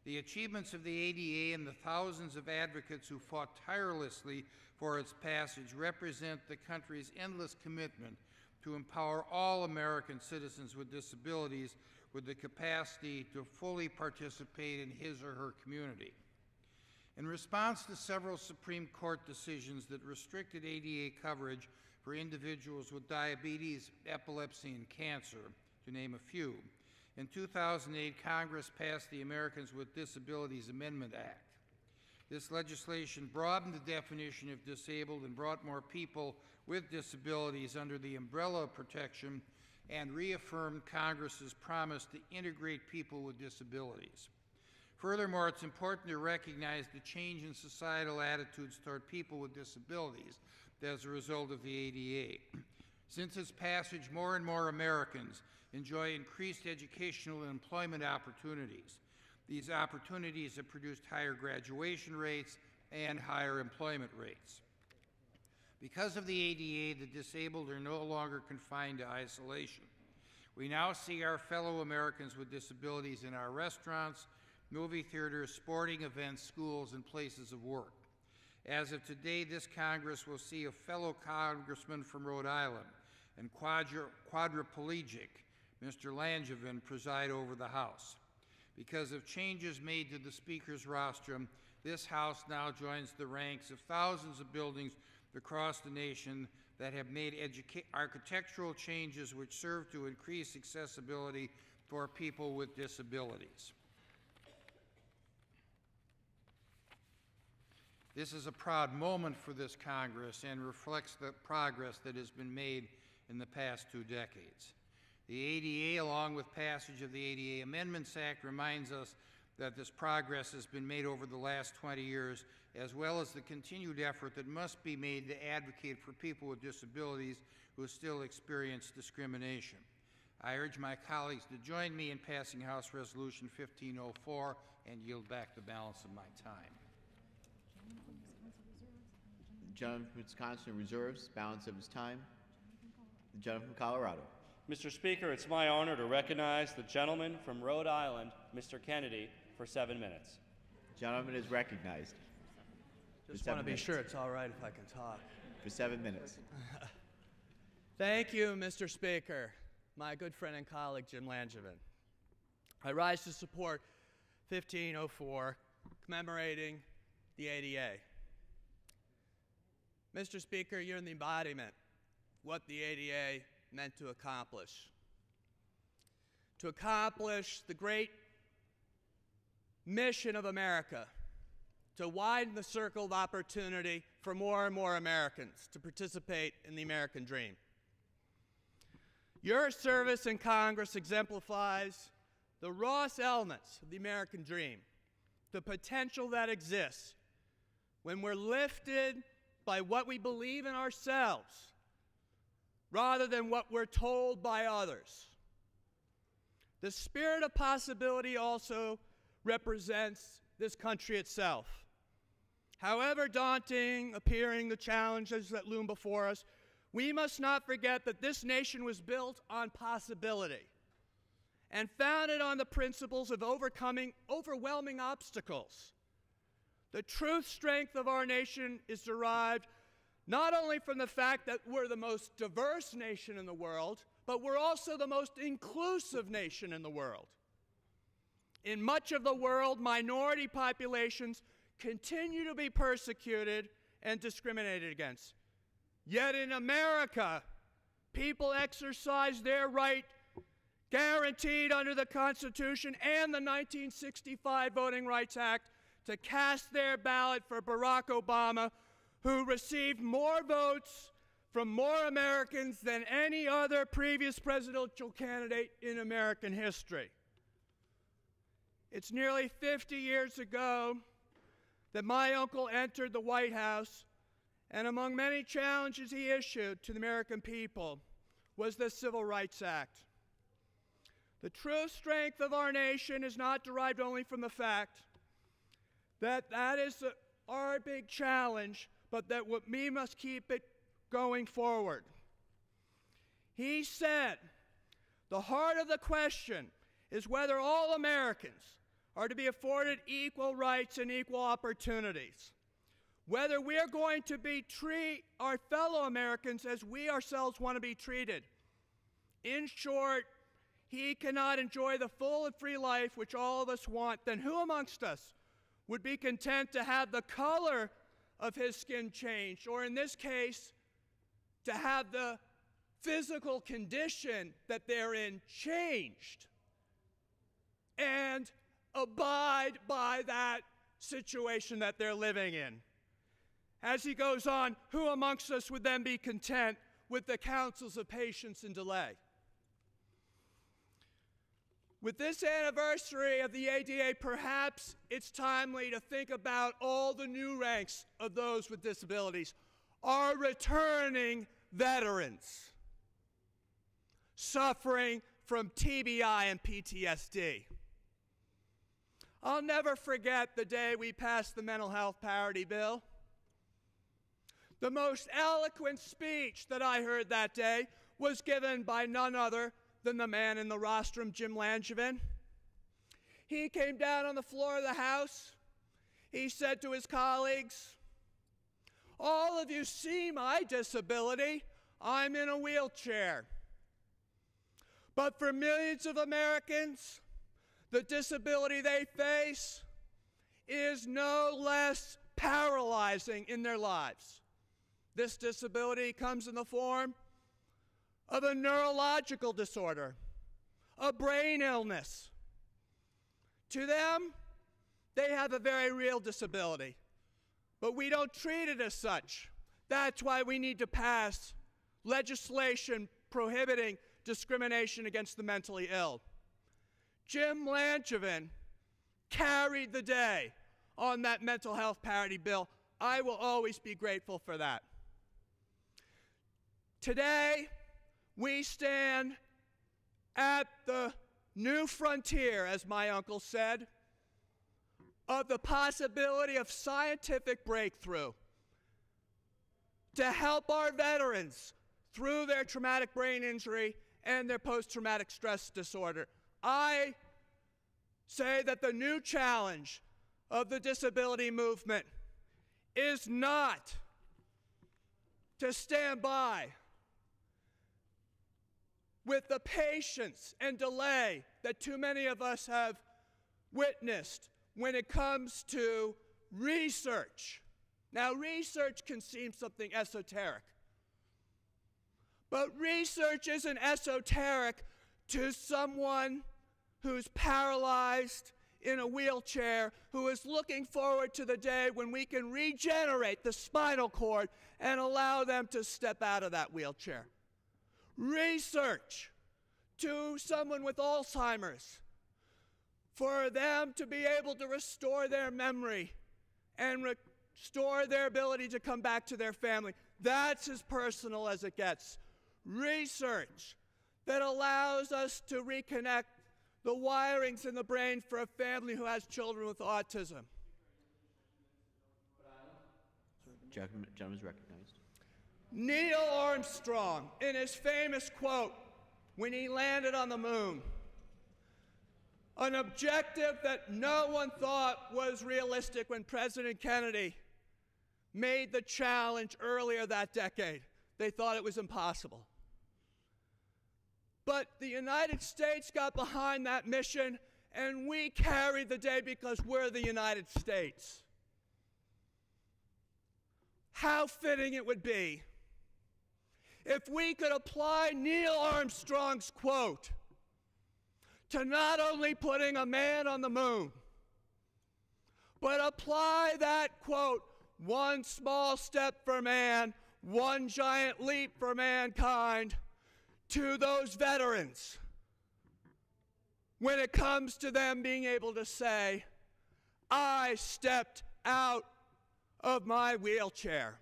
The achievements of the ADA and the thousands of advocates who fought tirelessly for its passage represent the country's endless commitment to empower all American citizens with disabilities with the capacity to fully participate in his or her community. In response to several Supreme Court decisions that restricted ADA coverage for individuals with diabetes, epilepsy, and cancer, to name a few, in 2008, Congress passed the Americans with Disabilities Amendment Act. This legislation broadened the definition of disabled and brought more people with disabilities under the umbrella of protection and reaffirmed Congress's promise to integrate people with disabilities. Furthermore, it's important to recognize the change in societal attitudes toward people with disabilities as a result of the ADA. Since its passage, more and more Americans enjoy increased educational and employment opportunities. These opportunities have produced higher graduation rates and higher employment rates. Because of the ADA, the disabled are no longer confined to isolation. We now see our fellow Americans with disabilities in our restaurants, movie theaters, sporting events, schools, and places of work. As of today, this Congress will see a fellow congressman from Rhode Island and quadriplegic Mr. Langevin preside over the House. Because of changes made to the Speaker's rostrum, this House now joins the ranks of thousands of buildings across the nation that have made architectural changes which serve to increase accessibility for people with disabilities. This is a proud moment for this Congress and reflects the progress that has been made in the past 2 decades. The ADA, along with passage of the ADA Amendments Act, reminds us that this progress has been made over the last 20 years, as well as the continued effort that must be made to advocate for people with disabilities who still experience discrimination. I urge my colleagues to join me in passing House Resolution 1504 and yield back the balance of my time. The gentleman from Wisconsin reserves balance of his time. The gentleman from Colorado. Mr. Speaker, it's my honor to recognize the gentleman from Rhode Island, Mr. Kennedy, for 7 minutes. The gentleman is recognized. Just want to be sure it's all right if I can talk. For 7 minutes. Thank you, Mr. Speaker. My good friend and colleague, Jim Langevin. I rise to support 1504, commemorating the ADA. Mr. Speaker, you're the embodiment of what the ADA meant to accomplish. To accomplish the great mission of America, to widen the circle of opportunity for more and more Americans to participate in the American dream. Your service in Congress exemplifies the rawest elements of the American dream, the potential that exists when we're lifted by what we believe in ourselves rather than what we're told by others. The spirit of possibility also represents this country itself. However daunting appearing the challenges that loom before us, we must not forget that this nation was built on possibility and founded on the principles of overcoming overwhelming obstacles. The true strength of our nation is derived not only from the fact that we're the most diverse nation in the world, but we're also the most inclusive nation in the world. In much of the world, minority populations continue to be persecuted and discriminated against. Yet in America, people exercise their right guaranteed under the Constitution and the 1965 Voting Rights Act to cast their ballot for Barack Obama, who received more votes from more Americans than any other previous presidential candidate in American history. It's nearly 50 years ago that my uncle entered the White House, and among many challenges he issued to the American people was the Civil Rights Act. The true strength of our nation is not derived only from the fact that that is our big challenge, but that we must keep it going forward. He said, the heart of the question is whether all Americans are to be afforded equal rights and equal opportunities, whether we are going to treat our fellow Americans as we ourselves want to be treated. In short, he cannot enjoy the full and free life which all of us want, then who amongst us would be content to have the color of his skin changed, or in this case, to have the physical condition that they're in changed, and abide by that situation that they're living in? As he goes on, who amongst us would then be content with the counsels of patience and delay? With this anniversary of the ADA, perhaps it's timely to think about all the new ranks of those with disabilities, our returning veterans suffering from TBI and PTSD. I'll never forget the day we passed the Mental Health Parity Bill. The most eloquent speech that I heard that day was given by none other than the man in the rostrum, Jim Langevin. He came down on the floor of the House. He said to his colleagues, all of you see my disability. I'm in a wheelchair. But for millions of Americans, the disability they face is no less paralyzing in their lives This disability comes in the form of a neurological disorder, a brain illness. To them, they have a very real disability, but we don't treat it as such. That's why we need to pass legislation prohibiting discrimination against the mentally ill. Jim Langevin carried the day on that mental health parity bill. I will always be grateful for that. Today, we stand at the new frontier, as my uncle said, of the possibility of scientific breakthrough to help our veterans through their traumatic brain injury and their post-traumatic stress disorder. I say that the new challenge of the disability movement is not to stand by with the patience and delay that too many of us have witnessed when it comes to research. Now, research can seem something esoteric, but research isn't esoteric to someone who's paralyzed in a wheelchair, who is looking forward to the day when we can regenerate the spinal cord and allow them to step out of that wheelchair. Research to someone with Alzheimer's, for them to be able to restore their memory and restore their ability to come back to their family. That's as personal as it gets. Research that allows us to reconnect the wirings in the brain for a family who has children with autism. Gentleman is recognized. Neil Armstrong, in his famous quote, when he landed on the moon, an objective that no one thought was realistic when President Kennedy made the challenge earlier that decade. They thought it was impossible. But the United States got behind that mission, and we carried the day because we're the United States. How fitting it would be if we could apply Neil Armstrong's quote to not only putting a man on the moon, but apply that quote, one small step for man, one giant leap for mankind, to those veterans when it comes to them being able to say, I stepped out of my wheelchair.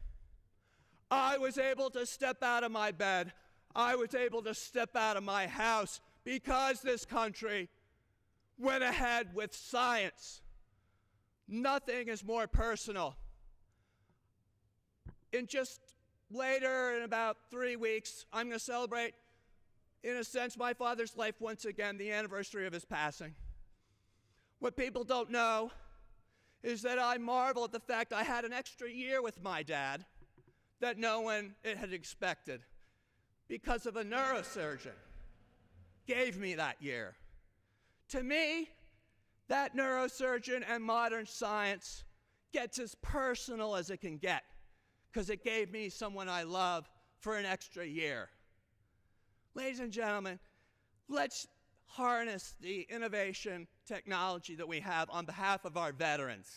I was able to step out of my bed. I was able to step out of my house because this country went ahead with science. Nothing is more personal. In about 3 weeks, I'm going to celebrate, in a sense, my father's life once again, the anniversary of his passing. What people don't know is that I marvel at the fact I had an extra year with my dad that no one had expected because of a neurosurgeon gave me that year. To me, that neurosurgeon and modern science gets as personal as it can get because it gave me someone I love for an extra year. Ladies and gentlemen, let's harness the innovation technology that we have on behalf of our veterans.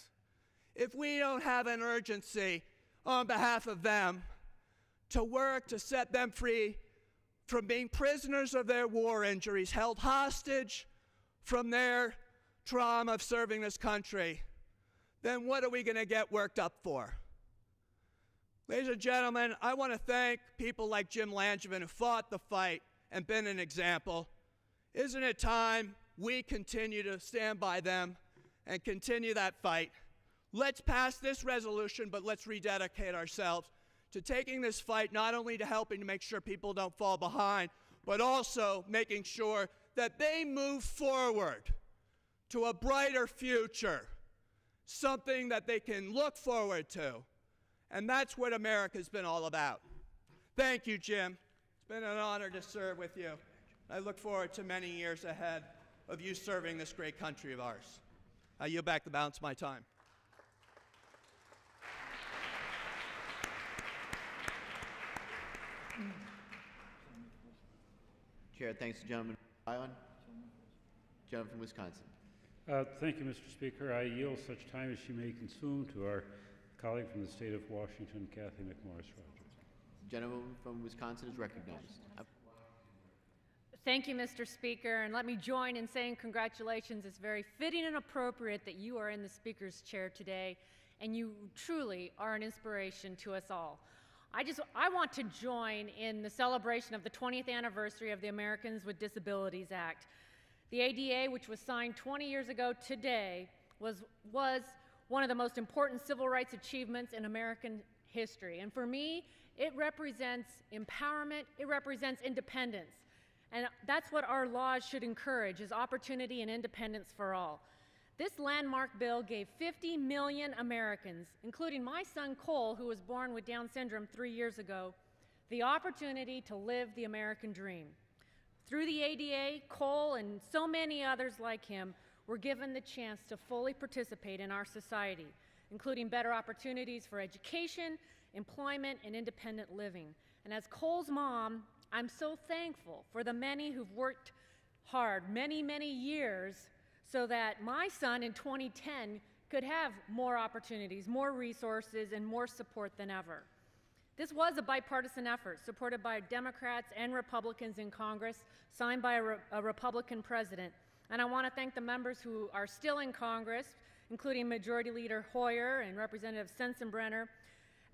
If we don't have an urgency on behalf of them to work to set them free from being prisoners of their war injuries, held hostage from their trauma of serving this country, then what are we going to get worked up for? Ladies and gentlemen, I want to thank people like Jim Langevin who fought the fight and been an example. Isn't it time we continue to stand by them and continue that fight? Let's pass this resolution, but let's rededicate ourselves to taking this fight not only to helping to make sure people don't fall behind, but also making sure that they move forward to a brighter future, something that they can look forward to. And that's what America's been all about. Thank you, Jim. It's been an honor to serve with you. I look forward to many years ahead of you serving this great country of ours. I yield back the balance of my time. Chair thanks the gentleman from Rhode Island. Gentleman from Wisconsin. Thank you, Mr. Speaker. I yield such time as she may consume to our colleague from the state of Washington, Kathy McMorris-Rogers. The gentleman from Wisconsin is recognized. Thank you, Mr. Speaker, and let me join in saying congratulations. It's very fitting and appropriate that you are in the Speaker's chair today, and you truly are an inspiration to us all. I want to join in the celebration of the 20th anniversary of the Americans with Disabilities Act. The ADA, which was signed 20 years ago today, was one of the most important civil rights achievements in American history. And for me, it represents empowerment, it represents independence. And that's what our laws should encourage, is opportunity and independence for all. This landmark bill gave 50 million Americans, including my son Cole, who was born with Down syndrome 3 years ago, the opportunity to live the American dream. Through the ADA, Cole and so many others like him were given the chance to fully participate in our society, including better opportunities for education, employment, and independent living. And as Cole's mom, I'm so thankful for the many who've worked hard many, many years so that my son in 2010 could have more opportunities, more resources, and more support than ever. This was a bipartisan effort supported by Democrats and Republicans in Congress, signed by a Republican president. And I want to thank the members who are still in Congress, including Majority Leader Hoyer and Representative Sensenbrenner,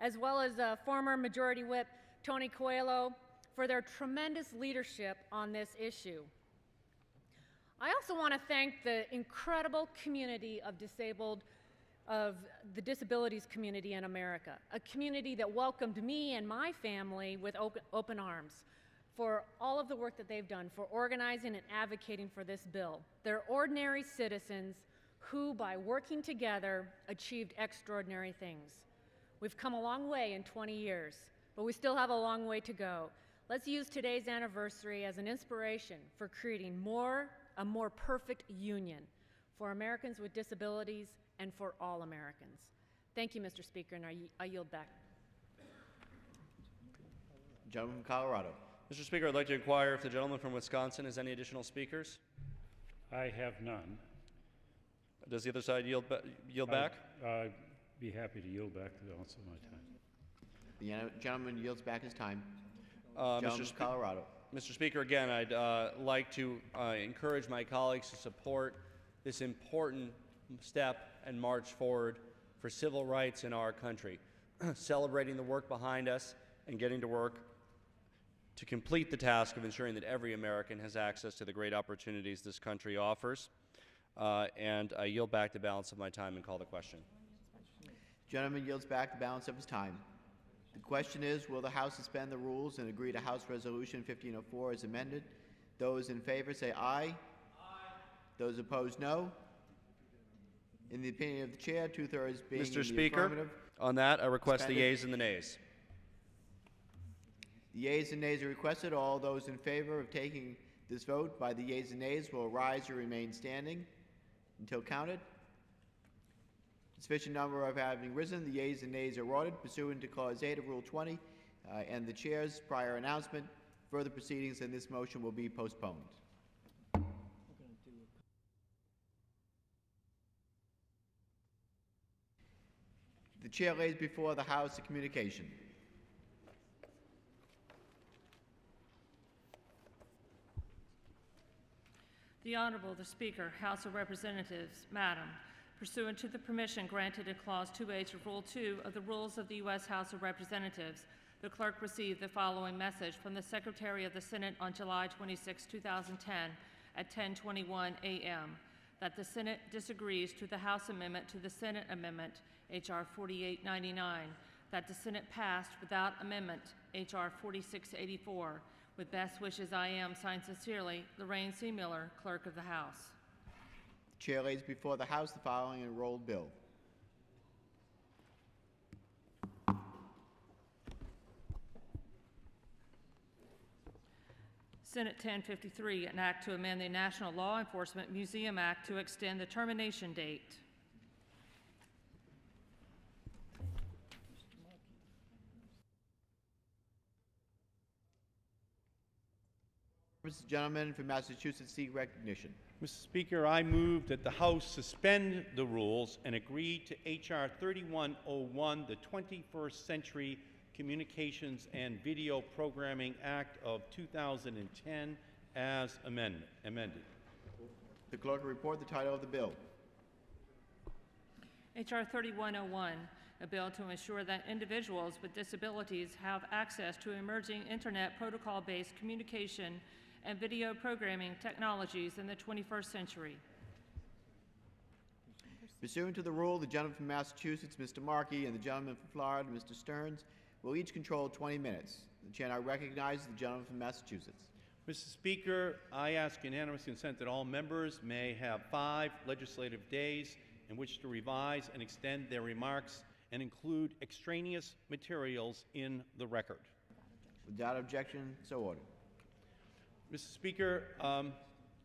as well as former Majority Whip Tony Coelho, for their tremendous leadership on this issue. I also want to thank the incredible community of the disabilities community in America, a community that welcomed me and my family with open arms, for all of the work that they've done, for organizing and advocating for this bill. They're ordinary citizens who, by working together, achieved extraordinary things. We've come a long way in 20 years, but we still have a long way to go. Let's use today's anniversary as an inspiration for creating a more perfect union for Americans with disabilities and for all Americans. Thank you, Mr. Speaker, and I yield back. Gentleman from Colorado. Mr. Speaker, I'd like to inquire if the gentleman from Wisconsin has any additional speakers. I have none. Does the other side yield back? I'd be happy to yield back the balance of my time. The gentleman yields back his time. Gentleman from Colorado. Mr. Speaker, again, I'd like to encourage my colleagues to support this important step and march forward for civil rights in our country, celebrating the work behind us and getting to work to complete the task of ensuring that every American has access to the great opportunities this country offers. And I yield back the balance of my time and call the question. Gentleman yields back the balance of his time. The question is, will the House suspend the rules and agree to House Resolution 1504 as amended? Those in favor say aye. Aye. Those opposed, no. In the opinion of the chair, 2/3 being in the affirmative. On that, I request the yeas and the nays. The yeas and nays are requested. All those in favor of taking this vote by the yeas and nays will rise or remain standing until counted. Sufficient number of having risen, the yeas and nays are ordered pursuant to Clause 8 of Rule 20 and the chair's prior announcement. Further proceedings in this motion will be postponed. The chair lays before the House a communication. The Honorable the Speaker, House of Representatives, Madam, pursuant to the permission granted in Clause 2H of Rule 2 of the Rules of the U.S. House of Representatives, the clerk received the following message from the Secretary of the Senate on July 26, 2010 at 10:21 a.m. that the Senate disagrees to the House amendment to the Senate Amendment, H.R. 4899, that the Senate passed without amendment, H.R. 4684. With best wishes, I am, signed sincerely, Lorraine C. Miller, Clerk of the House. The chair lays before the House the following enrolled bill. Senate 1053, an act to amend the National Law Enforcement Museum Act to extend the termination date. Mr. Gentleman from Massachusetts seek recognition. Mr. Speaker, I move that the House suspend the rules and agree to H.R. 3101, the 21st Century Communications and Video Programming Act of 2010, as amended. The clerk will report the title of the bill. H.R. 3101, a bill to ensure that individuals with disabilities have access to emerging Internet protocol-based communication and video programming technologies in the 21st century. Pursuant to the rule, the gentleman from Massachusetts, Mr. Markey, and the gentleman from Florida, Mr. Stearns, will each control 20 minutes. The chair now recognizes the gentleman from Massachusetts. Mr. Speaker, I ask unanimous consent that all members may have 5 legislative days in which to revise and extend their remarks and include extraneous materials in the record. Without objection, so ordered. Mr. Speaker,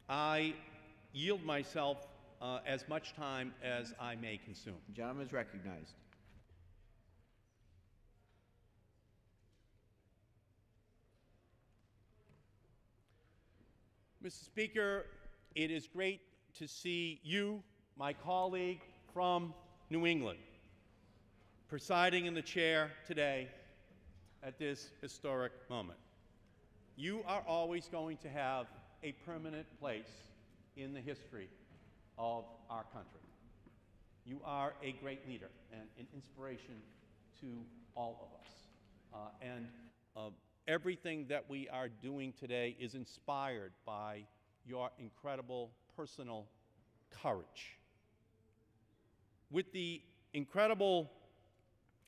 I yield myself as much time as I may consume. The gentleman is recognized. Mr. Speaker, it is great to see you, my colleague from New England, presiding in the chair today at this historic moment. You are always going to have a permanent place in the history of our country. You are a great leader and an inspiration to all of us. Everything that we are doing today is inspired by your incredible personal courage. With the incredible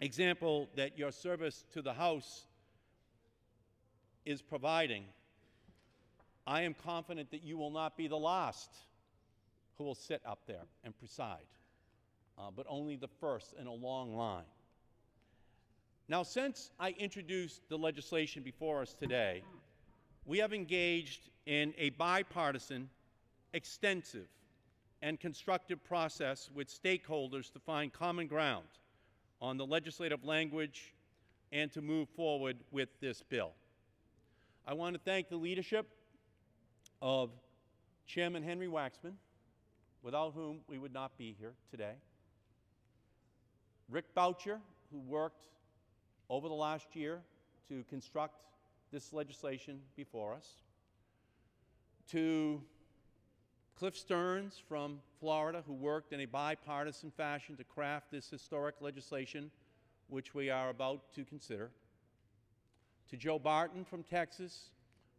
example that your service to the House is providing, I am confident that you will not be the last who will sit up there and preside, but only the first in a long line. Now, since I introduced the legislation before us today, we have engaged in a bipartisan, extensive, and constructive process with stakeholders to find common ground on the legislative language and to move forward with this bill. I want to thank the leadership of Chairman Henry Waxman, without whom we would not be here today, Rick Boucher, who worked over the last year to construct this legislation before us, to Cliff Stearns from Florida, who worked in a bipartisan fashion to craft this historic legislation, which we are about to consider, to Joe Barton from Texas,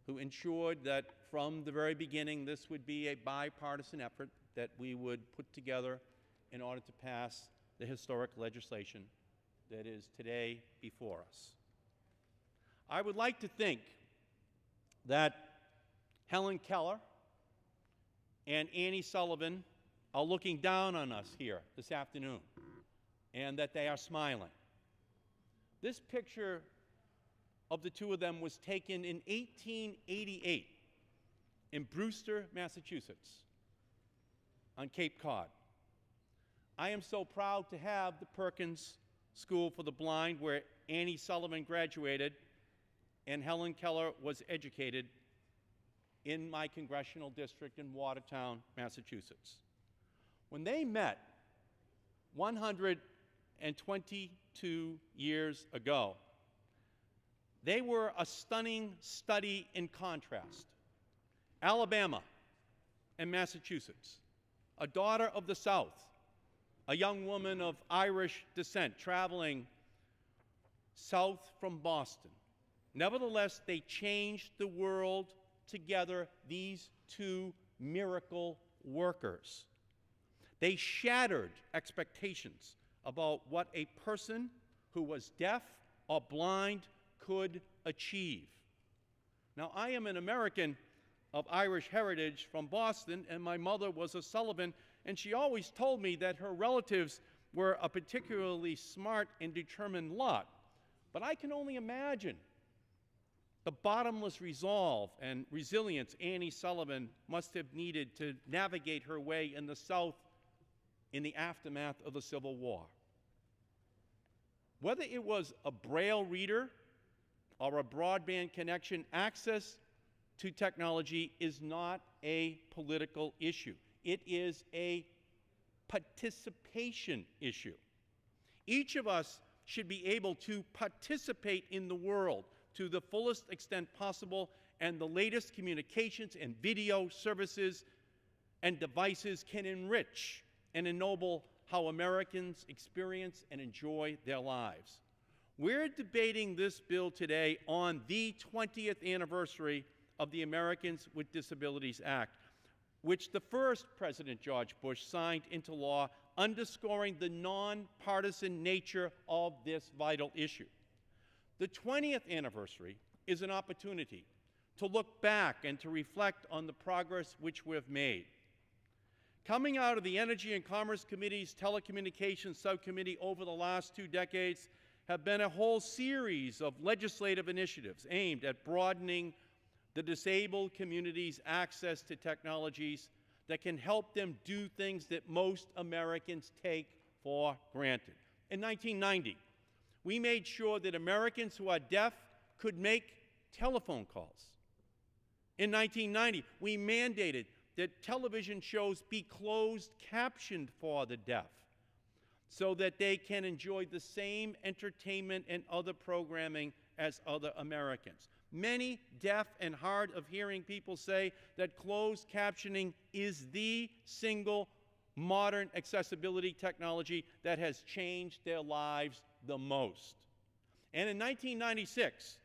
who ensured that from the very beginning this would be a bipartisan effort that we would put together in order to pass the historic legislation that is today before us. I would like to think that Helen Keller and Annie Sullivan are looking down on us here this afternoon, and that they are smiling. This picture of the two of them was taken in 1888 in Brewster, Massachusetts, on Cape Cod. I am so proud to have the Perkins School for the Blind, where Annie Sullivan graduated and Helen Keller was educated, in my congressional district in Watertown, Massachusetts. When they met 122 years ago, they were a stunning study in contrast. Alabama and Massachusetts, a daughter of the South, a young woman of Irish descent traveling south from Boston. Nevertheless, they changed the world together, these two miracle workers. They shattered expectations about what a person who was deaf or blind could achieve. Now, I am an American of Irish heritage from Boston, and my mother was a Sullivan, and she always told me that her relatives were a particularly smart and determined lot. But I can only imagine the bottomless resolve and resilience Annie Sullivan must have needed to navigate her way in the South in the aftermath of the Civil War. Whether it was a Braille reader or a broadband connection, access to technology is not a political issue. It is a participation issue. Each of us should be able to participate in the world to the fullest extent possible, and the latest communications and video services and devices can enrich and ennoble how Americans experience and enjoy their lives. We're debating this bill today on the 20th anniversary of the Americans with Disabilities Act, which the first President George Bush signed into law, underscoring the nonpartisan nature of this vital issue. The 20th anniversary is an opportunity to look back and to reflect on the progress which we've made. Coming out of the Energy and Commerce Committee's Telecommunications Subcommittee over the last 2 decades have been a whole series of legislative initiatives aimed at broadening the disabled community's access to technologies that can help them do things that most Americans take for granted. In 1990, we made sure that Americans who are deaf could make telephone calls. In 1990, we mandated that television shows be closed captioned for the deaf so that they can enjoy the same entertainment and other programming as other Americans. Many deaf and hard of hearing people say that closed captioning is the single modern accessibility technology that has changed their lives the most. And in 1996,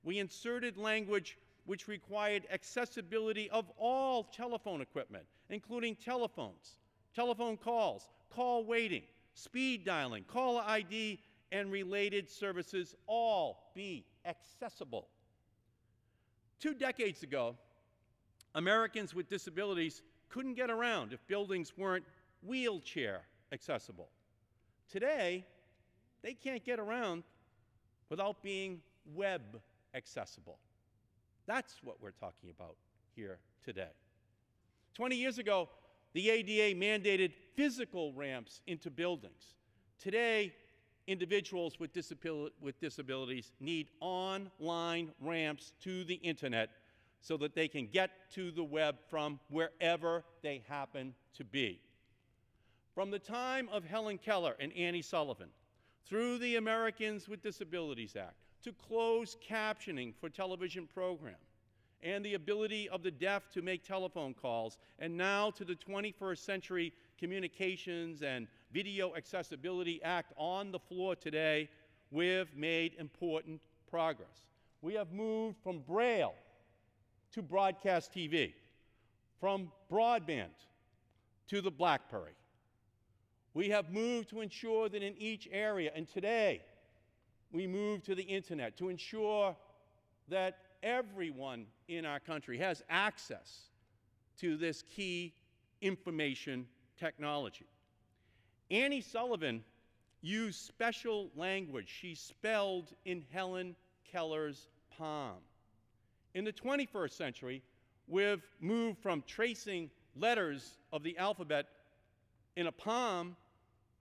we inserted language which required accessibility of all telephone equipment, including telephones, telephone calls, call waiting, speed dialing, caller ID, and related services all be accessible. 2 decades ago, Americans with disabilities couldn't get around if buildings weren't wheelchair accessible. Today, they can't get around without being web accessible. That's what we're talking about here today. 20 years ago, the ADA mandated physical ramps into buildings. Today, individuals with disabilities need online ramps to the internet so that they can get to the web from wherever they happen to be. From the time of Helen Keller and Annie Sullivan, through the Americans with Disabilities Act, to closed captioning for television programs, and the ability of the deaf to make telephone calls, and now to the 21st Century Communications and Video Accessibility Act on the floor today, we've made important progress. We have moved from Braille to broadcast TV, from broadband to the BlackBerry. We have moved to ensure that in each area, and today we move to the internet to ensure that everyone in our country has access to this key information technology. Annie Sullivan used special language she spelled in Helen Keller's palm. In the 21st century, we've moved from tracing letters of the alphabet in a palm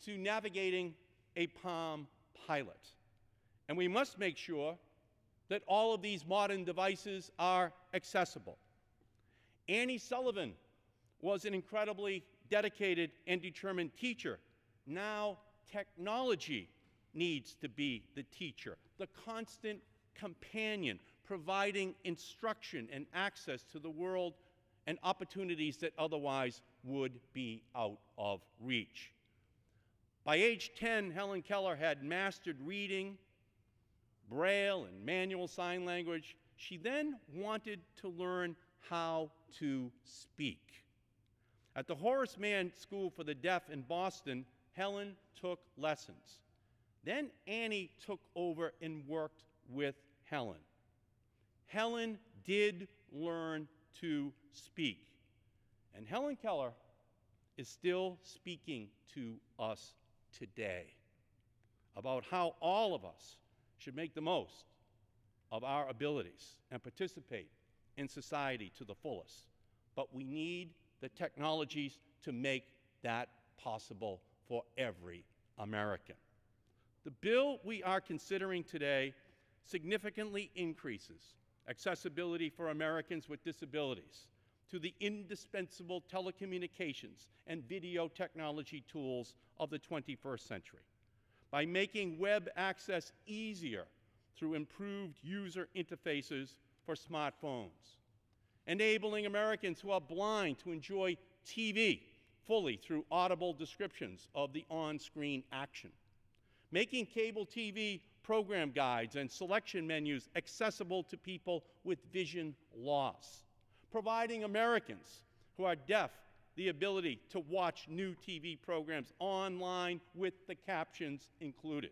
to navigating a Palm Pilot. And we must make sure that all of these modern devices are accessible. Annie Sullivan was an incredibly dedicated and determined teacher. Now technology needs to be the teacher, the constant companion, providing instruction and access to the world and opportunities that otherwise would be out of reach. By age 10, Helen Keller had mastered reading, Braille, and manual sign language. She then wanted to learn how to speak. At the Horace Mann School for the Deaf in Boston, Helen took lessons. Then Annie took over and worked with Helen. Helen did learn to speak. And Helen Keller is still speaking to us today about how all of us should make the most of our abilities and participate in society to the fullest. But we need the technologies to make that possible for every American. The bill we are considering today significantly increases accessibility for Americans with disabilities, to the indispensable telecommunications and video technology tools of the 21st century. By making web access easier through improved user interfaces for smartphones, enabling Americans who are blind to enjoy TV fully through audible descriptions of the on-screen action, making cable TV program guides and selection menus accessible to people with vision loss, providing Americans who are deaf the ability to watch new TV programs online with the captions included,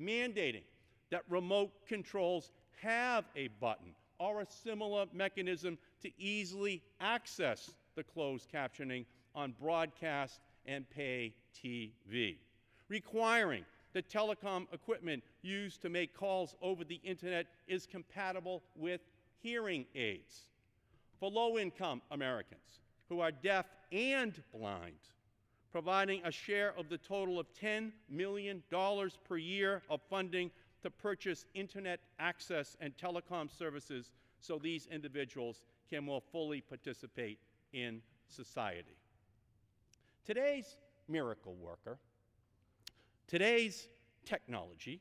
mandating that remote controls have a button or a similar mechanism to easily access the closed captioning on broadcast and pay TV, requiring that telecom equipment used to make calls over the internet is compatible with hearing aids. For low-income Americans who are deaf and blind, providing a share of the total of $10 million per year of funding to purchase internet access and telecom services so these individuals can more fully participate in society. Today's miracle worker, today's technology,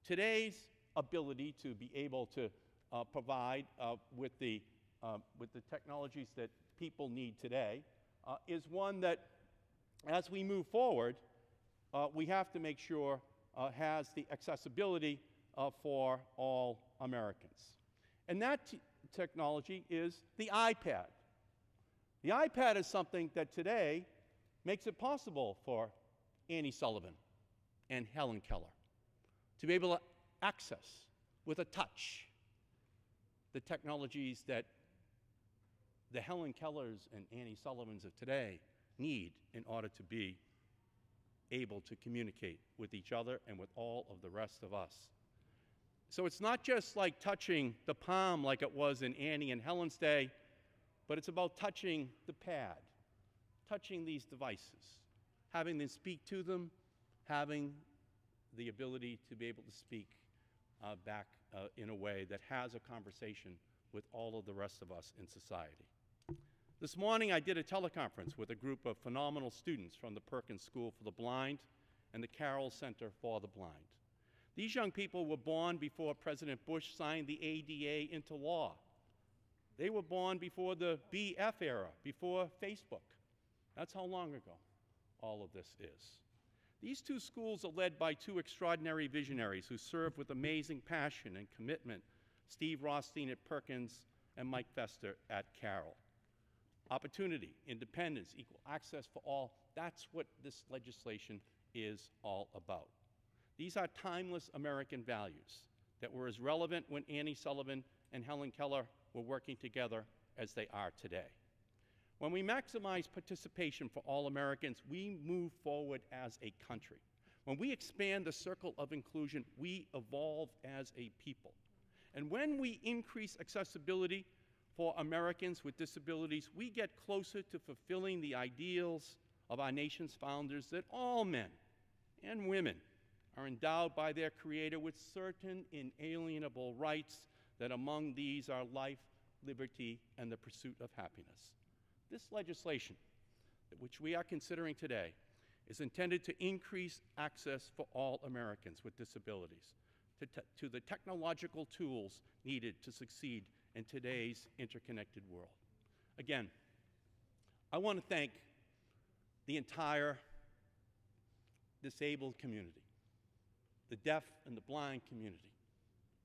today's ability to be able to provide with the technologies that people need today is one that, as we move forward, we have to make sure has the accessibility for all Americans. And that technology is the iPad. The iPad is something that today makes it possible for Annie Sullivan and Helen Keller to be able to access with a touch the technologies that the Helen Kellers and Annie Sullivans of today need in order to be able to communicate with each other and with all of the rest of us. So it's not just like touching the palm like it was in Annie and Helen's day, but it's about touching the pad, touching these devices, having them speak to them, having the ability to be able to speak back in a way that has a conversation with all of the rest of us in society. This morning I did a teleconference with a group of phenomenal students from the Perkins School for the Blind and the Carroll Center for the Blind. These young people were born before President Bush signed the ADA into law. They were born before the BF era, before Facebook. That's how long ago all of this is. These two schools are led by two extraordinary visionaries who serve with amazing passion and commitment, Steve Rothstein at Perkins and Mike Fester at Carroll. Opportunity, independence, equal access for all, that's what this legislation is all about. These are timeless American values that were as relevant when Annie Sullivan and Helen Keller were working together as they are today. When we maximize participation for all Americans, we move forward as a country. When we expand the circle of inclusion, we evolve as a people. And when we increase accessibility for Americans with disabilities, we get closer to fulfilling the ideals of our nation's founders that all men and women are endowed by their Creator with certain inalienable rights, that among these are life, liberty, and the pursuit of happiness. This legislation, which we are considering today, is intended to increase access for all Americans with disabilities to the technological tools needed to succeed in today's interconnected world. Again, I want to thank the entire disabled community, the deaf and the blind community,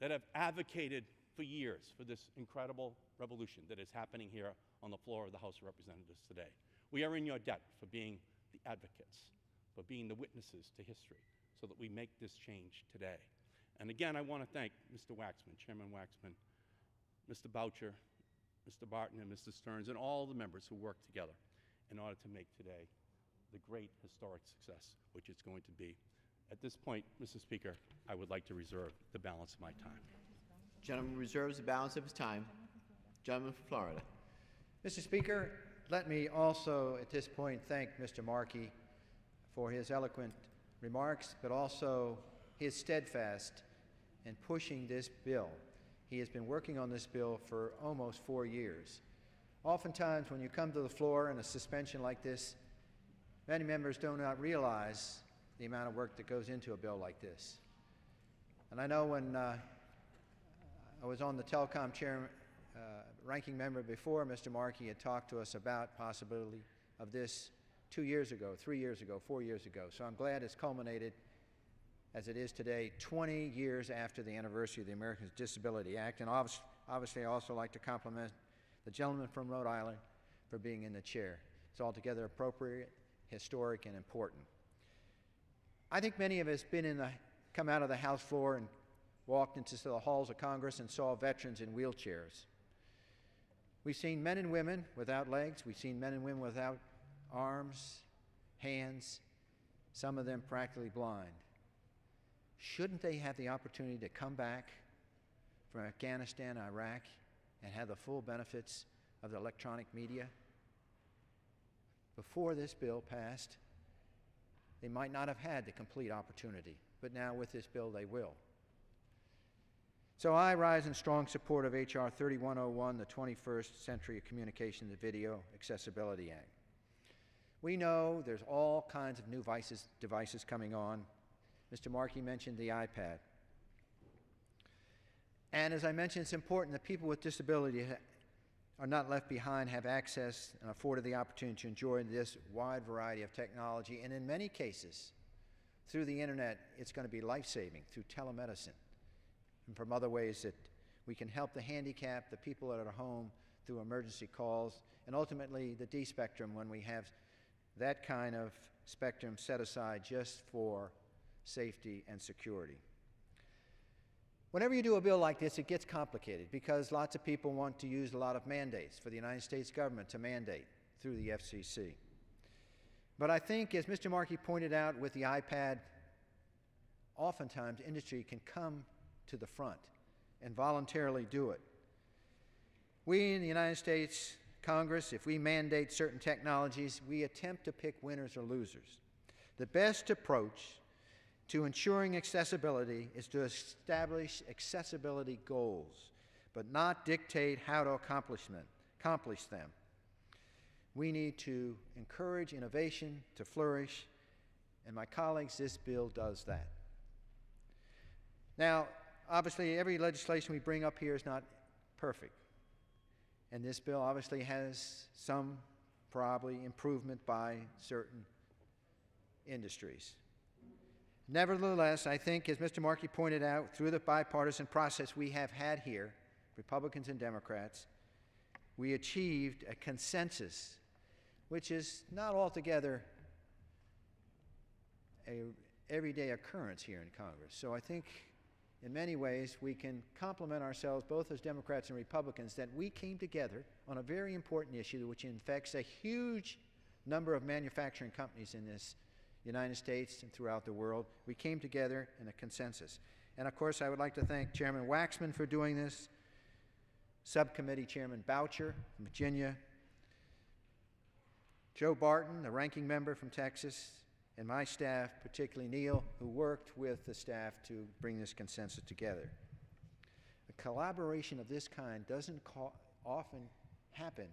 that have advocated for years for this incredible revolution that is happening here on the floor of the House of Representatives today. We are in your debt for being the advocates, for being the witnesses to history, so that we make this change today. And again, I want to thank Mr. Waxman, Chairman Waxman, Mr. Boucher, Mr. Barton, and Mr. Stearns, and all the members who worked together in order to make today the great historic success which it's going to be. At this point, Mr. Speaker, I would like to reserve the balance of my time. Gentleman reserves the balance of his time. Gentleman from Florida. Mr. Speaker, let me also at this point thank Mr. Markey for his eloquent remarks, but also his steadfast in pushing this bill He has been working on this bill for almost 4 years. Oftentimes, when you come to the floor in a suspension like this, many members do not realize the amount of work that goes into a bill like this. And I know when I was on the telecom chair, ranking member before, Mr. Markey had talked to us about possibility of this 2 years ago, 3 years ago, 4 years ago. So I'm glad it's culminated as it is today, 20 years after the anniversary of the Americans with Disabilities Act. And obviously, I also like to compliment the gentleman from Rhode Island for being in the chair. It's altogether appropriate, historic, and important. I think many of us come out of the House floor and walked into the halls of Congress and saw veterans in wheelchairs. We've seen men and women without legs. We've seen men and women without arms, hands, some of them practically blind. Shouldn't they have the opportunity to come back from Afghanistan, Iraq, and have the full benefits of the electronic media? Before this bill passed, they might not have had the complete opportunity, but now with this bill they will. So I rise in strong support of H.R. 3101, the 21st Century Communications and Video Accessibility Act. We know there's all kinds of new devices coming on. Mr. Markey mentioned the iPad. And as I mentioned, it's important that people with disability are not left behind, have access and afforded the opportunity to enjoy this wide variety of technology. And in many cases, through the internet, it's going to be life-saving through telemedicine and from other ways that we can help the handicapped, the people that are at home through emergency calls, and ultimately the D spectrum when we have that kind of spectrum set aside just for safety and security. Whenever you do a bill like this, it gets complicated because lots of people want to use a lot of mandates for the United States government to mandate through the FCC. But I think, as Mr. Markey pointed out with the iPad, oftentimes industry can come to the front and voluntarily do it. We in the United States Congress, if we mandate certain technologies, we attempt to pick winners or losers. The best approach to ensuring accessibility is to establish accessibility goals, but not dictate how to accomplish them. We need to encourage innovation to flourish, and my colleagues, this bill does that. Now, obviously, every legislation we bring up here is not perfect, and this bill obviously has some probably improvement by certain industries. Nevertheless, I think, as Mr. Markey pointed out, through the bipartisan process we have had here, Republicans and Democrats, we achieved a consensus, which is not altogether an everyday occurrence here in Congress. So I think, in many ways, we can compliment ourselves, both as Democrats and Republicans, that we came together on a very important issue which affects a huge number of manufacturing companies in this United States and throughout the world. We came together in a consensus. And of course, I would like to thank Chairman Waxman for doing this, Subcommittee Chairman Boucher from Virginia, Joe Barton, the ranking member from Texas, and my staff, particularly Neil, who worked with the staff to bring this consensus together. A collaboration of this kind doesn't often happen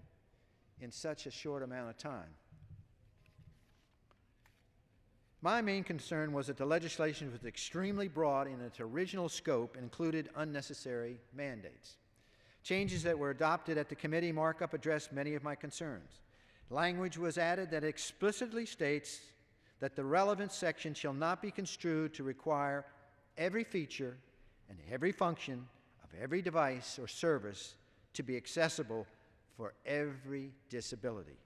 in such a short amount of time. My main concern was that the legislation was extremely broad in its original scope and included unnecessary mandates. Changes that were adopted at the committee markup addressed many of my concerns. Language was added that explicitly states that the relevant section shall not be construed to require every feature and every function of every device or service to be accessible for every disability,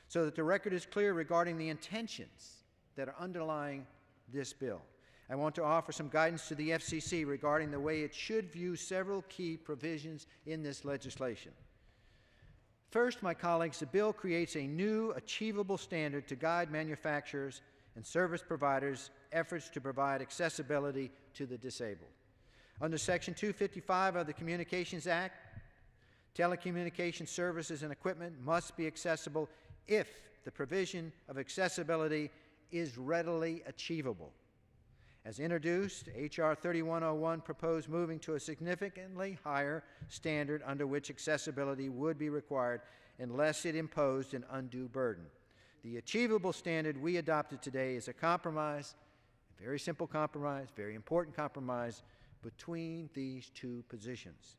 so that the record is clear regarding the intentions that are underlying this bill. I want to offer some guidance to the FCC regarding the way it should view several key provisions in this legislation. First, my colleagues, the bill creates a new achievable standard to guide manufacturers and service providers' efforts to provide accessibility to the disabled. Under Section 255 of the Communications Act, telecommunication services and equipment must be accessible if the provision of accessibility is readily achievable. As introduced, H.R. 3101 proposed moving to a significantly higher standard under which accessibility would be required unless it imposed an undue burden. The achievable standard we adopted today is a compromise, a very simple compromise, very important compromise between these two positions.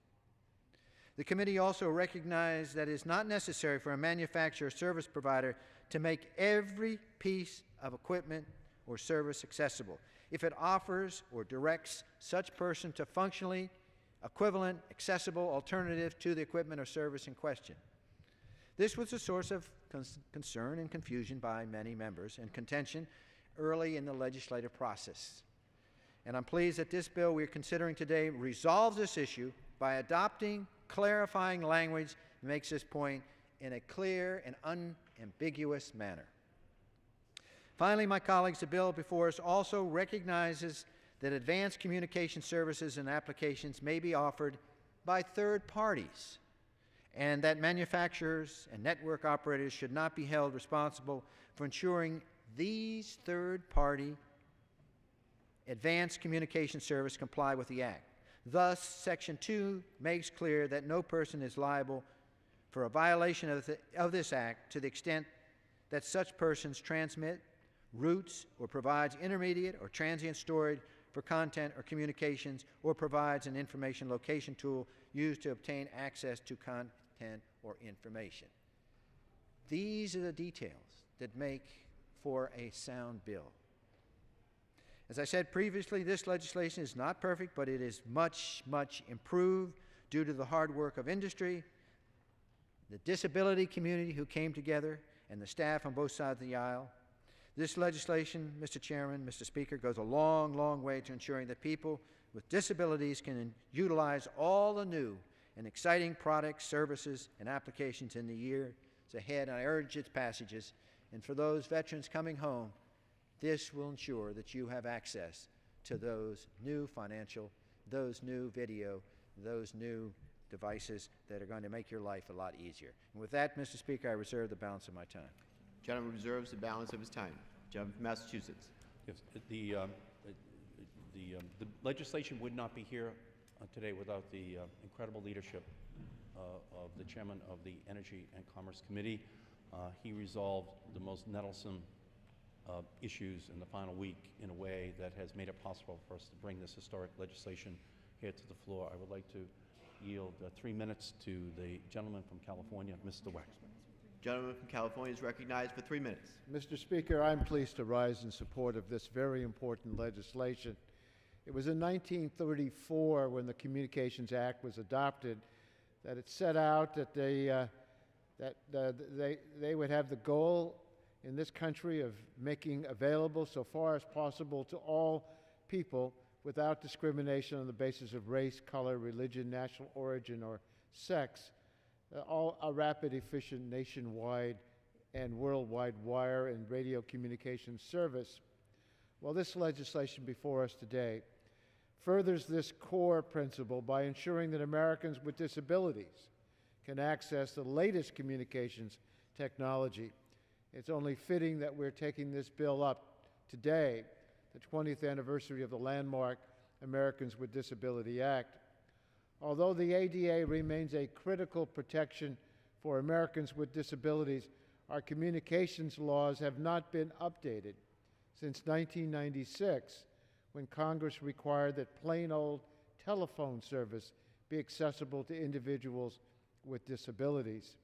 The committee also recognized that it is not necessary for a manufacturer or service provider to make every piece of equipment or service accessible if it offers or directs such person to functionally equivalent, accessible alternative to the equipment or service in question. This was a source of concern and confusion by many members and contention early in the legislative process. And I'm pleased that this bill we're considering today resolves this issue by adopting clarifying language that makes this point in a clear and unambiguous manner. Finally, my colleagues, the bill before us also recognizes that advanced communication services and applications may be offered by third parties, and that manufacturers and network operators should not be held responsible for ensuring these third-party advanced communication services comply with the Act. Thus, Section 2 makes clear that no person is liable for a violation of this Act to the extent that such persons transmit, routes, or provides intermediate or transient storage for content or communications, or provides an information location tool used to obtain access to content or information. These are the details that make for a sound bill. As I said previously, this legislation is not perfect, but it is much, much improved due to the hard work of industry, the disability community who came together, and the staff on both sides of the aisle. This legislation, Mr. Chairman, Mr. Speaker, goes a long, long way to ensuring that people with disabilities can utilize all the new and exciting products, services, and applications in the years ahead, and I urge its passages. And for those veterans coming home, this will ensure that you have access to those new financial, those new video, those new devices that are going to make your life a lot easier. And with that, Mr. Speaker, I reserve the balance of my time. Gentleman reserves the balance of his time. Gentleman from Massachusetts. Yes, the legislation would not be here today without the incredible leadership of the chairman of the Energy and Commerce Committee. He resolved the most nettlesome issues in the final week in a way that has made it possible for us to bring this historic legislation here to the floor. I would like to yield 3 minutes to the gentleman from California, Mr. Waxman. Gentleman from California is recognized for 3 minutes. Mr. Speaker, I'm pleased to rise in support of this very important legislation. It was in 1934, when the Communications Act was adopted, that it set out that they would have the goal in this country of making available so far as possible to all people without discrimination on the basis of race, color, religion, national origin, or sex, a rapid, efficient, nationwide and worldwide wire and radio communications service. Well, this legislation before us today furthers this core principle by ensuring that Americans with disabilities can access the latest communications technology. It's only fitting that we're taking this bill up today, the 20th anniversary of the landmark Americans with Disabilities Act. Although the ADA remains a critical protection for Americans with disabilities, our communications laws have not been updated since 1996, when Congress required that plain old telephone service be accessible to individuals with disabilities.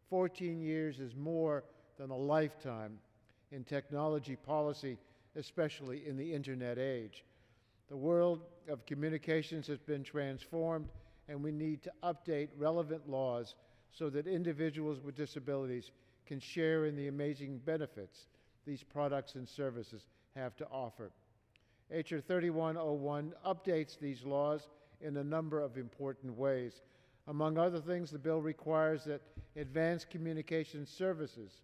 14 years is more than a lifetime in technology policy, especially in the Internet age. The world of communications has been transformed, and we need to update relevant laws so that individuals with disabilities can share in the amazing benefits these products and services have to offer. H.R. 3101 updates these laws in a number of important ways. Among other things, the bill requires that advanced communication services,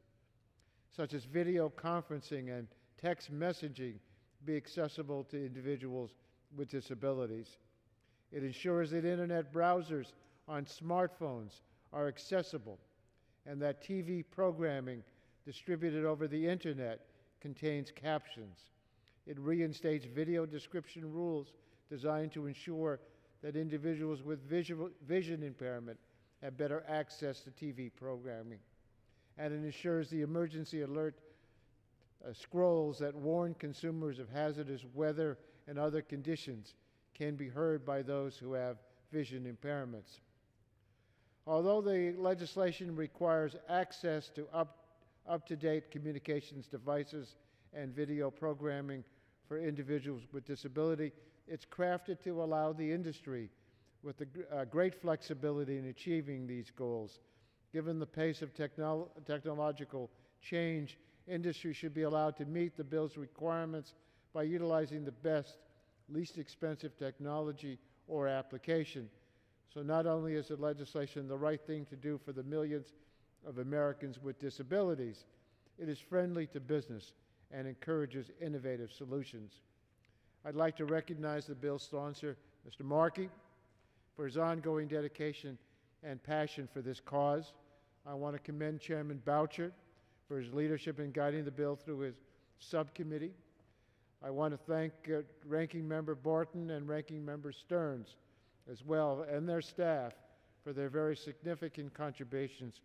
such as video conferencing and text messaging, be accessible to individuals with disabilities. It ensures that Internet browsers on smartphones are accessible and that TV programming distributed over the Internet contains captions. It reinstates video description rules designed to ensure that individuals with vision impairment have better access to TV programming. And it ensures the emergency alert scrolls that warn consumers of hazardous weather and other conditions can be heard by those who have vision impairments. Although the legislation requires access to up-to-date communications devices and video programming for individuals with disability, it's crafted to allow the industry with great flexibility in achieving these goals. Given the pace of technological change, industry should be allowed to meet the bill's requirements by utilizing the best, least expensive technology or application. So not only is the legislation the right thing to do for the millions of Americans with disabilities, it is friendly to business and encourages innovative solutions. I'd like to recognize the bill's sponsor, Mr. Markey, for his ongoing dedication and passion for this cause. I want to commend Chairman Boucher for his leadership in guiding the bill through his subcommittee. I want to thank Ranking Member Barton and Ranking Member Stearns as well, and their staff for their very significant contributions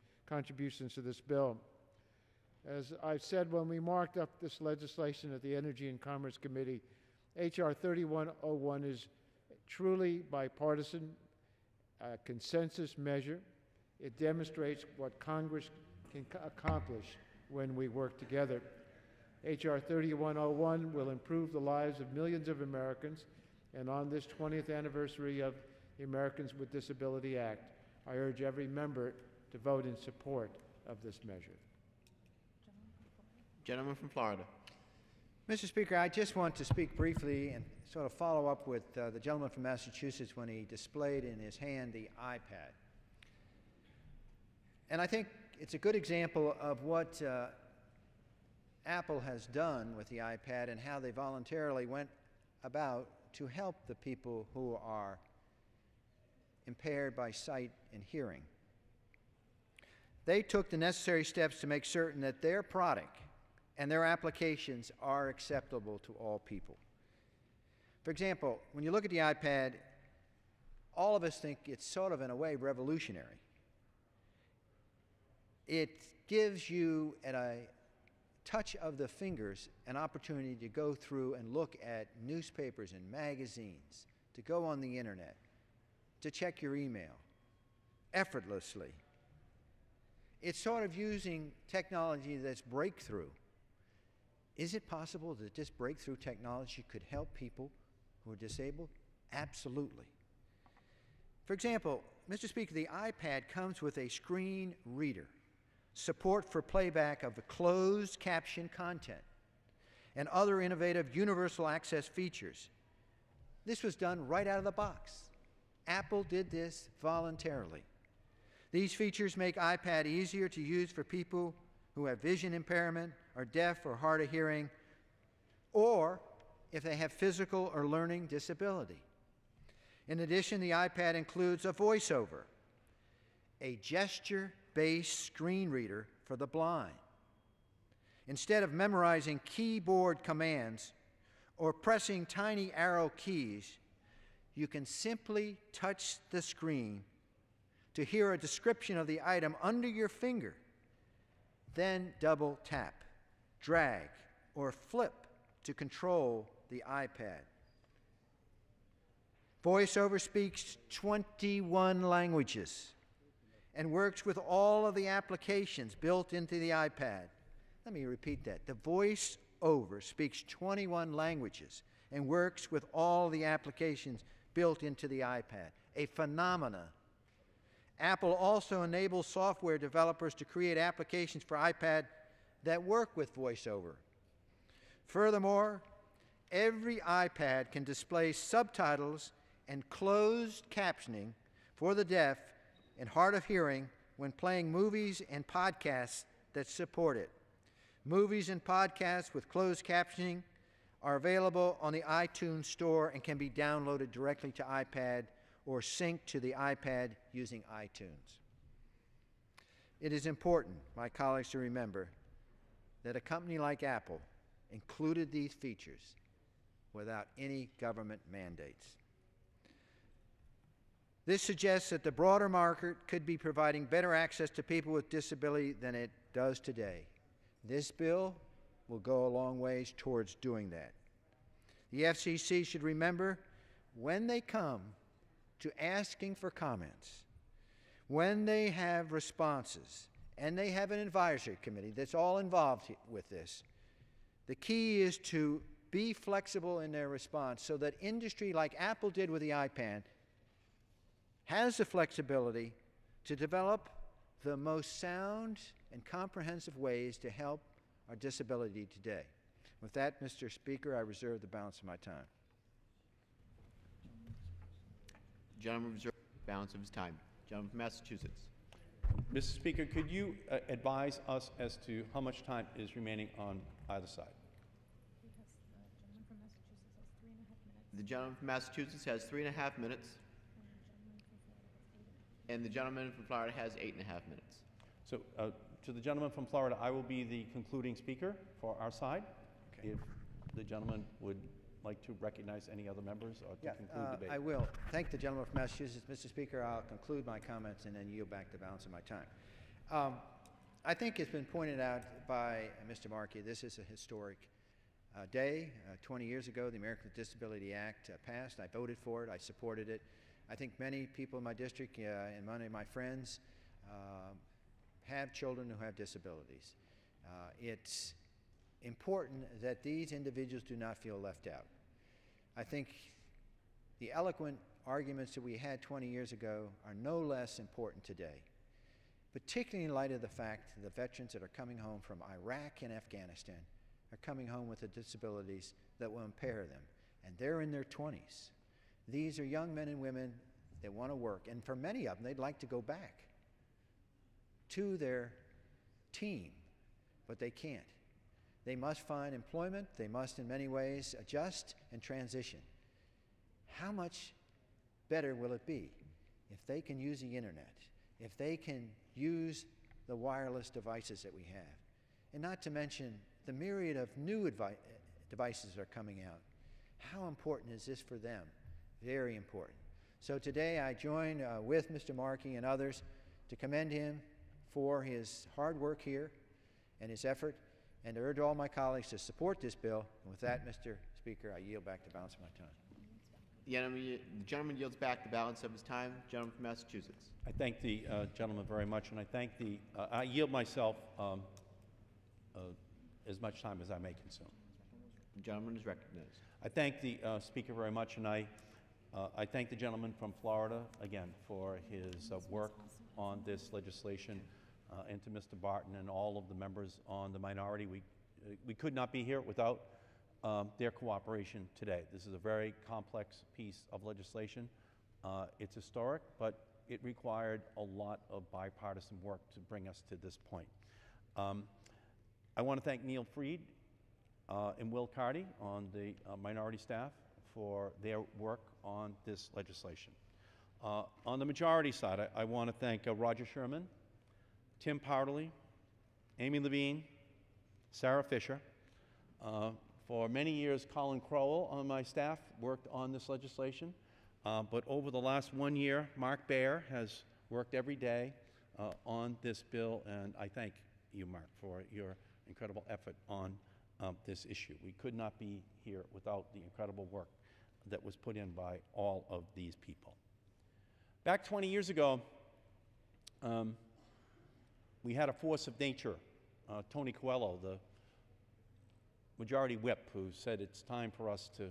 to this bill. As I said when we marked up this legislation at the Energy and Commerce Committee, H.R. 3101 is truly bipartisan, consensus measure. It demonstrates what Congress can accomplish when we work together. H.R. 3101 will improve the lives of millions of Americans, and on this 20th anniversary of the Americans with Disabilities Act, I urge every member to vote in support of this measure. Gentleman from Florida. Mr. Speaker, I just want to speak briefly and sort of follow up with the gentleman from Massachusetts when he displayed in his hand the iPad. And I think it's a good example of what Apple has done with the iPad and how they voluntarily went about to help the people who are impaired by sight and hearing. They took the necessary steps to make certain that their product and their applications are acceptable to all people. For example, when you look at the iPad, all of us think it's sort of, in a way, revolutionary. It gives you, at a touch of the fingers, an opportunity to go through and look at newspapers and magazines, to go on the internet, to check your email effortlessly. It's sort of using technology that's breakthrough. Is it possible that this breakthrough technology could help people who are disabled? Absolutely. For example, Mr. Speaker, the iPad comes with a screen reader, support for playback of the closed caption content, and other innovative universal access features. This was done right out of the box. Apple did this voluntarily. These features make iPad easier to use for people who have vision impairment, are deaf or hard of hearing, or if they have physical or learning disability. In addition, the iPad includes a voiceover, a gesture-based screen reader for the blind. Instead of memorizing keyboard commands or pressing tiny arrow keys, you can simply touch the screen to hear a description of the item under your finger, then double tap, drag, or flip to control the iPad. VoiceOver speaks 21 languages and works with all of the applications built into the iPad. Let me repeat that. The VoiceOver speaks 21 languages and works with all the applications built into the iPad. A phenomenon. Apple also enables software developers to create applications for iPad that work with VoiceOver. Furthermore, every iPad can display subtitles and closed captioning for the deaf and hard of hearing when playing movies and podcasts that support it. Movies and podcasts with closed captioning are available on the iTunes Store and can be downloaded directly to iPad or synced to the iPad using iTunes. It is important, my colleagues, to remember that a company like Apple included these features without any government mandates. This suggests that the broader market could be providing better access to people with disability than it does today. This bill will go a long ways towards doing that. The FCC should remember, when they come to asking for comments, when they have responses, and they have an advisory committee that's all involved with this, the key is to be flexible in their response so that industry, like Apple did with the iPad, has the flexibility to develop the most sound and comprehensive ways to help our disability today. With that, Mr. Speaker, I reserve the balance of my time. The gentleman reserves the balance of his time. Gentleman from Massachusetts. Mr. Speaker, could you advise us as to how much time is remaining on either side? The gentleman from Massachusetts has 3.5 minutes, and the gentleman from Florida has 8.5 minutes. So, to the gentleman from Florida, I will be the concluding speaker for our side. Okay. If the gentleman would like to recognize any other members or to conclude debate. I will. Thank the gentleman from Massachusetts. Mr. Speaker, I'll conclude my comments and then yield back the balance of my time. I think it's been pointed out by Mr. Markey, this is a historic day. 20 years ago, the Americans with Disabilities Act passed. I voted for it. I supported it. I think many people in my district and many of my friends have children who have disabilities. It's important that these individuals do not feel left out. I think the eloquent arguments that we had 20 years ago are no less important today, particularly in light of the fact that the veterans that are coming home from Iraq and Afghanistan are coming home with the disabilities that will impair them, and they're in their 20s. These are young men and women that want to work, and for many of them, they'd like to go back to their team, but they can't. They must find employment. They must, in many ways, adjust and transition. How much better will it be if they can use the internet, if they can use the wireless devices that we have, and not to mention the myriad of new devices that are coming out? How important is this for them? Very important. So today I join with Mr. Markey and others to commend him for his hard work here and his effort, and to urge all my colleagues to support this bill. And with that, Mr. Speaker, I yield back the balance of my time. The gentleman yields back the balance of his time. Gentleman from Massachusetts. I thank the gentleman very much, and I thank the. I yield myself as much time as I may consume. The gentleman is recognized. I thank the Speaker very much, and I thank the gentleman from Florida again for his work on this legislation, and to Mr. Barton and all of the members on the minority. We could not be here without their cooperation today. This is a very complex piece of legislation. It's historic, but it required a lot of bipartisan work to bring us to this point. I want to thank Neil Freed and Will Carty on the minority staff for their work on this legislation. On the majority side, I want to thank Roger Sherman, Tim Powderly, Amy Levine, Sarah Fisher. For many years, Colin Crowell on my staff worked on this legislation. But over the last 1 year, Mark Baer has worked every day on this bill, and I thank you, Mark, for your incredible effort on this issue. We could not be here without the incredible work that was put in by all of these people. Back 20 years ago, we had a force of nature, Tony Coelho, the majority whip, who said it's time for us to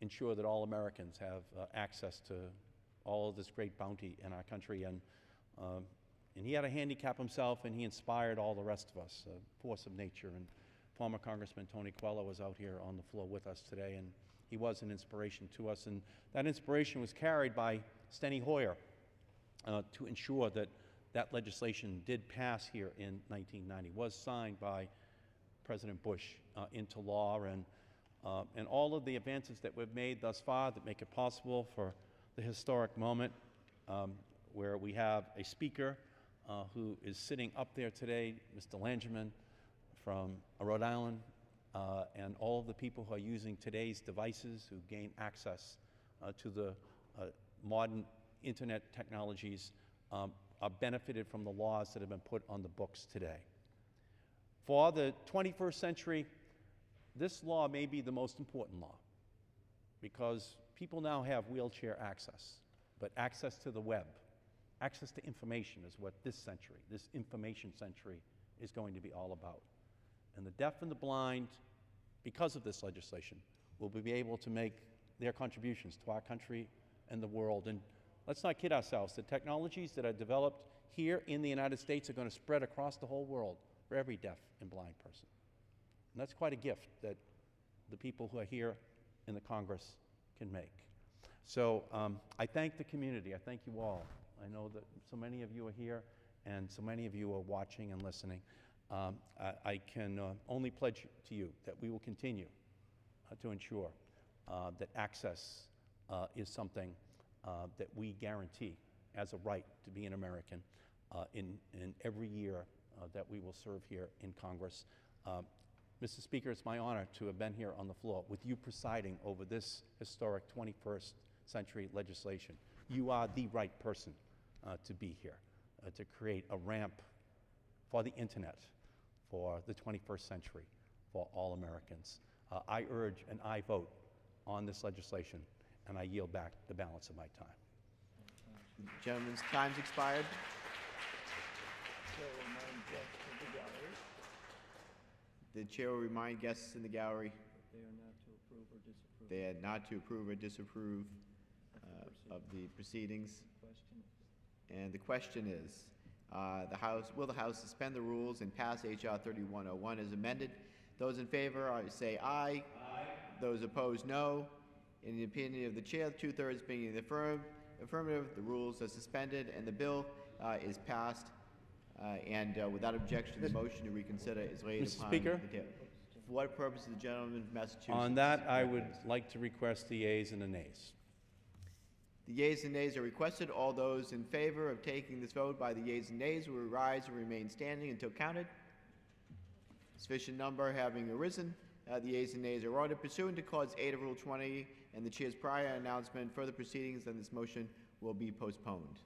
ensure that all Americans have access to all of this great bounty in our country. And he had a handicap himself, and he inspired all the rest of us, force of nature. And former Congressman Tony Coelho was out here on the floor with us today, and he was an inspiration to us. And that inspiration was carried by Steny Hoyer to ensure that that legislation did pass here in 1990, was signed by President Bush into law, and all of the advances that we've made thus far that make it possible for the historic moment where we have a speaker who is sitting up there today, Mr. Langevin from Rhode Island, and all of the people who are using today's devices, who gain access to the modern internet technologies, are benefited from the laws that have been put on the books today. For the 21st century, this law may be the most important law because people now have wheelchair access, but access to the web, access to information is what this century, this information century, is going to be all about. And the deaf and the blind, because of this legislation, will be able to make their contributions to our country and the world. And let's not kid ourselves. The technologies that are developed here in the United States are going to spread across the whole world for every deaf and blind person. And that's quite a gift that the people who are here in the Congress can make. So I thank the community. I thank you all. I know that so many of you are here and so many of you are watching and listening. I can only pledge to you that we will continue to ensure that access is something that we guarantee as a right to be an American in every year that we will serve here in Congress. Mr. Speaker, it's my honor to have been here on the floor with you presiding over this historic 21st century legislation. You are the right person to be here, to create a ramp for the internet for the 21st century for all Americans. I urge an aye vote on this legislation, and I yield back the balance of my time. The gentleman's time's expired. The chair will remind guests in the gallery they are not to approve or disapprove of the proceedings. And the question is, will the House suspend the rules and pass H.R. 3101 as amended? Those in favor say aye. Aye. Those opposed, no. In the opinion of the chair, 2/3 being in the affirmative, the rules are suspended and the bill is passed. Without objection, the motion to reconsider is laid Mr. upon Speaker? the table. For what purpose is the gentleman from Massachusetts? On that, I would like to request the yeas and the nays. The yeas and nays are requested. All those in favor of taking this vote by the yeas and nays will rise and remain standing until counted. Sufficient number having arisen, the yeas and nays are ordered. Pursuant to Clause 8 of Rule 20 and the chair's prior announcement, further proceedings on this motion will be postponed.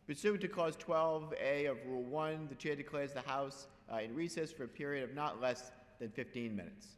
Pursuant to Clause 12A of Rule 1, the chair declares the House in recess for a period of not less than 15 minutes.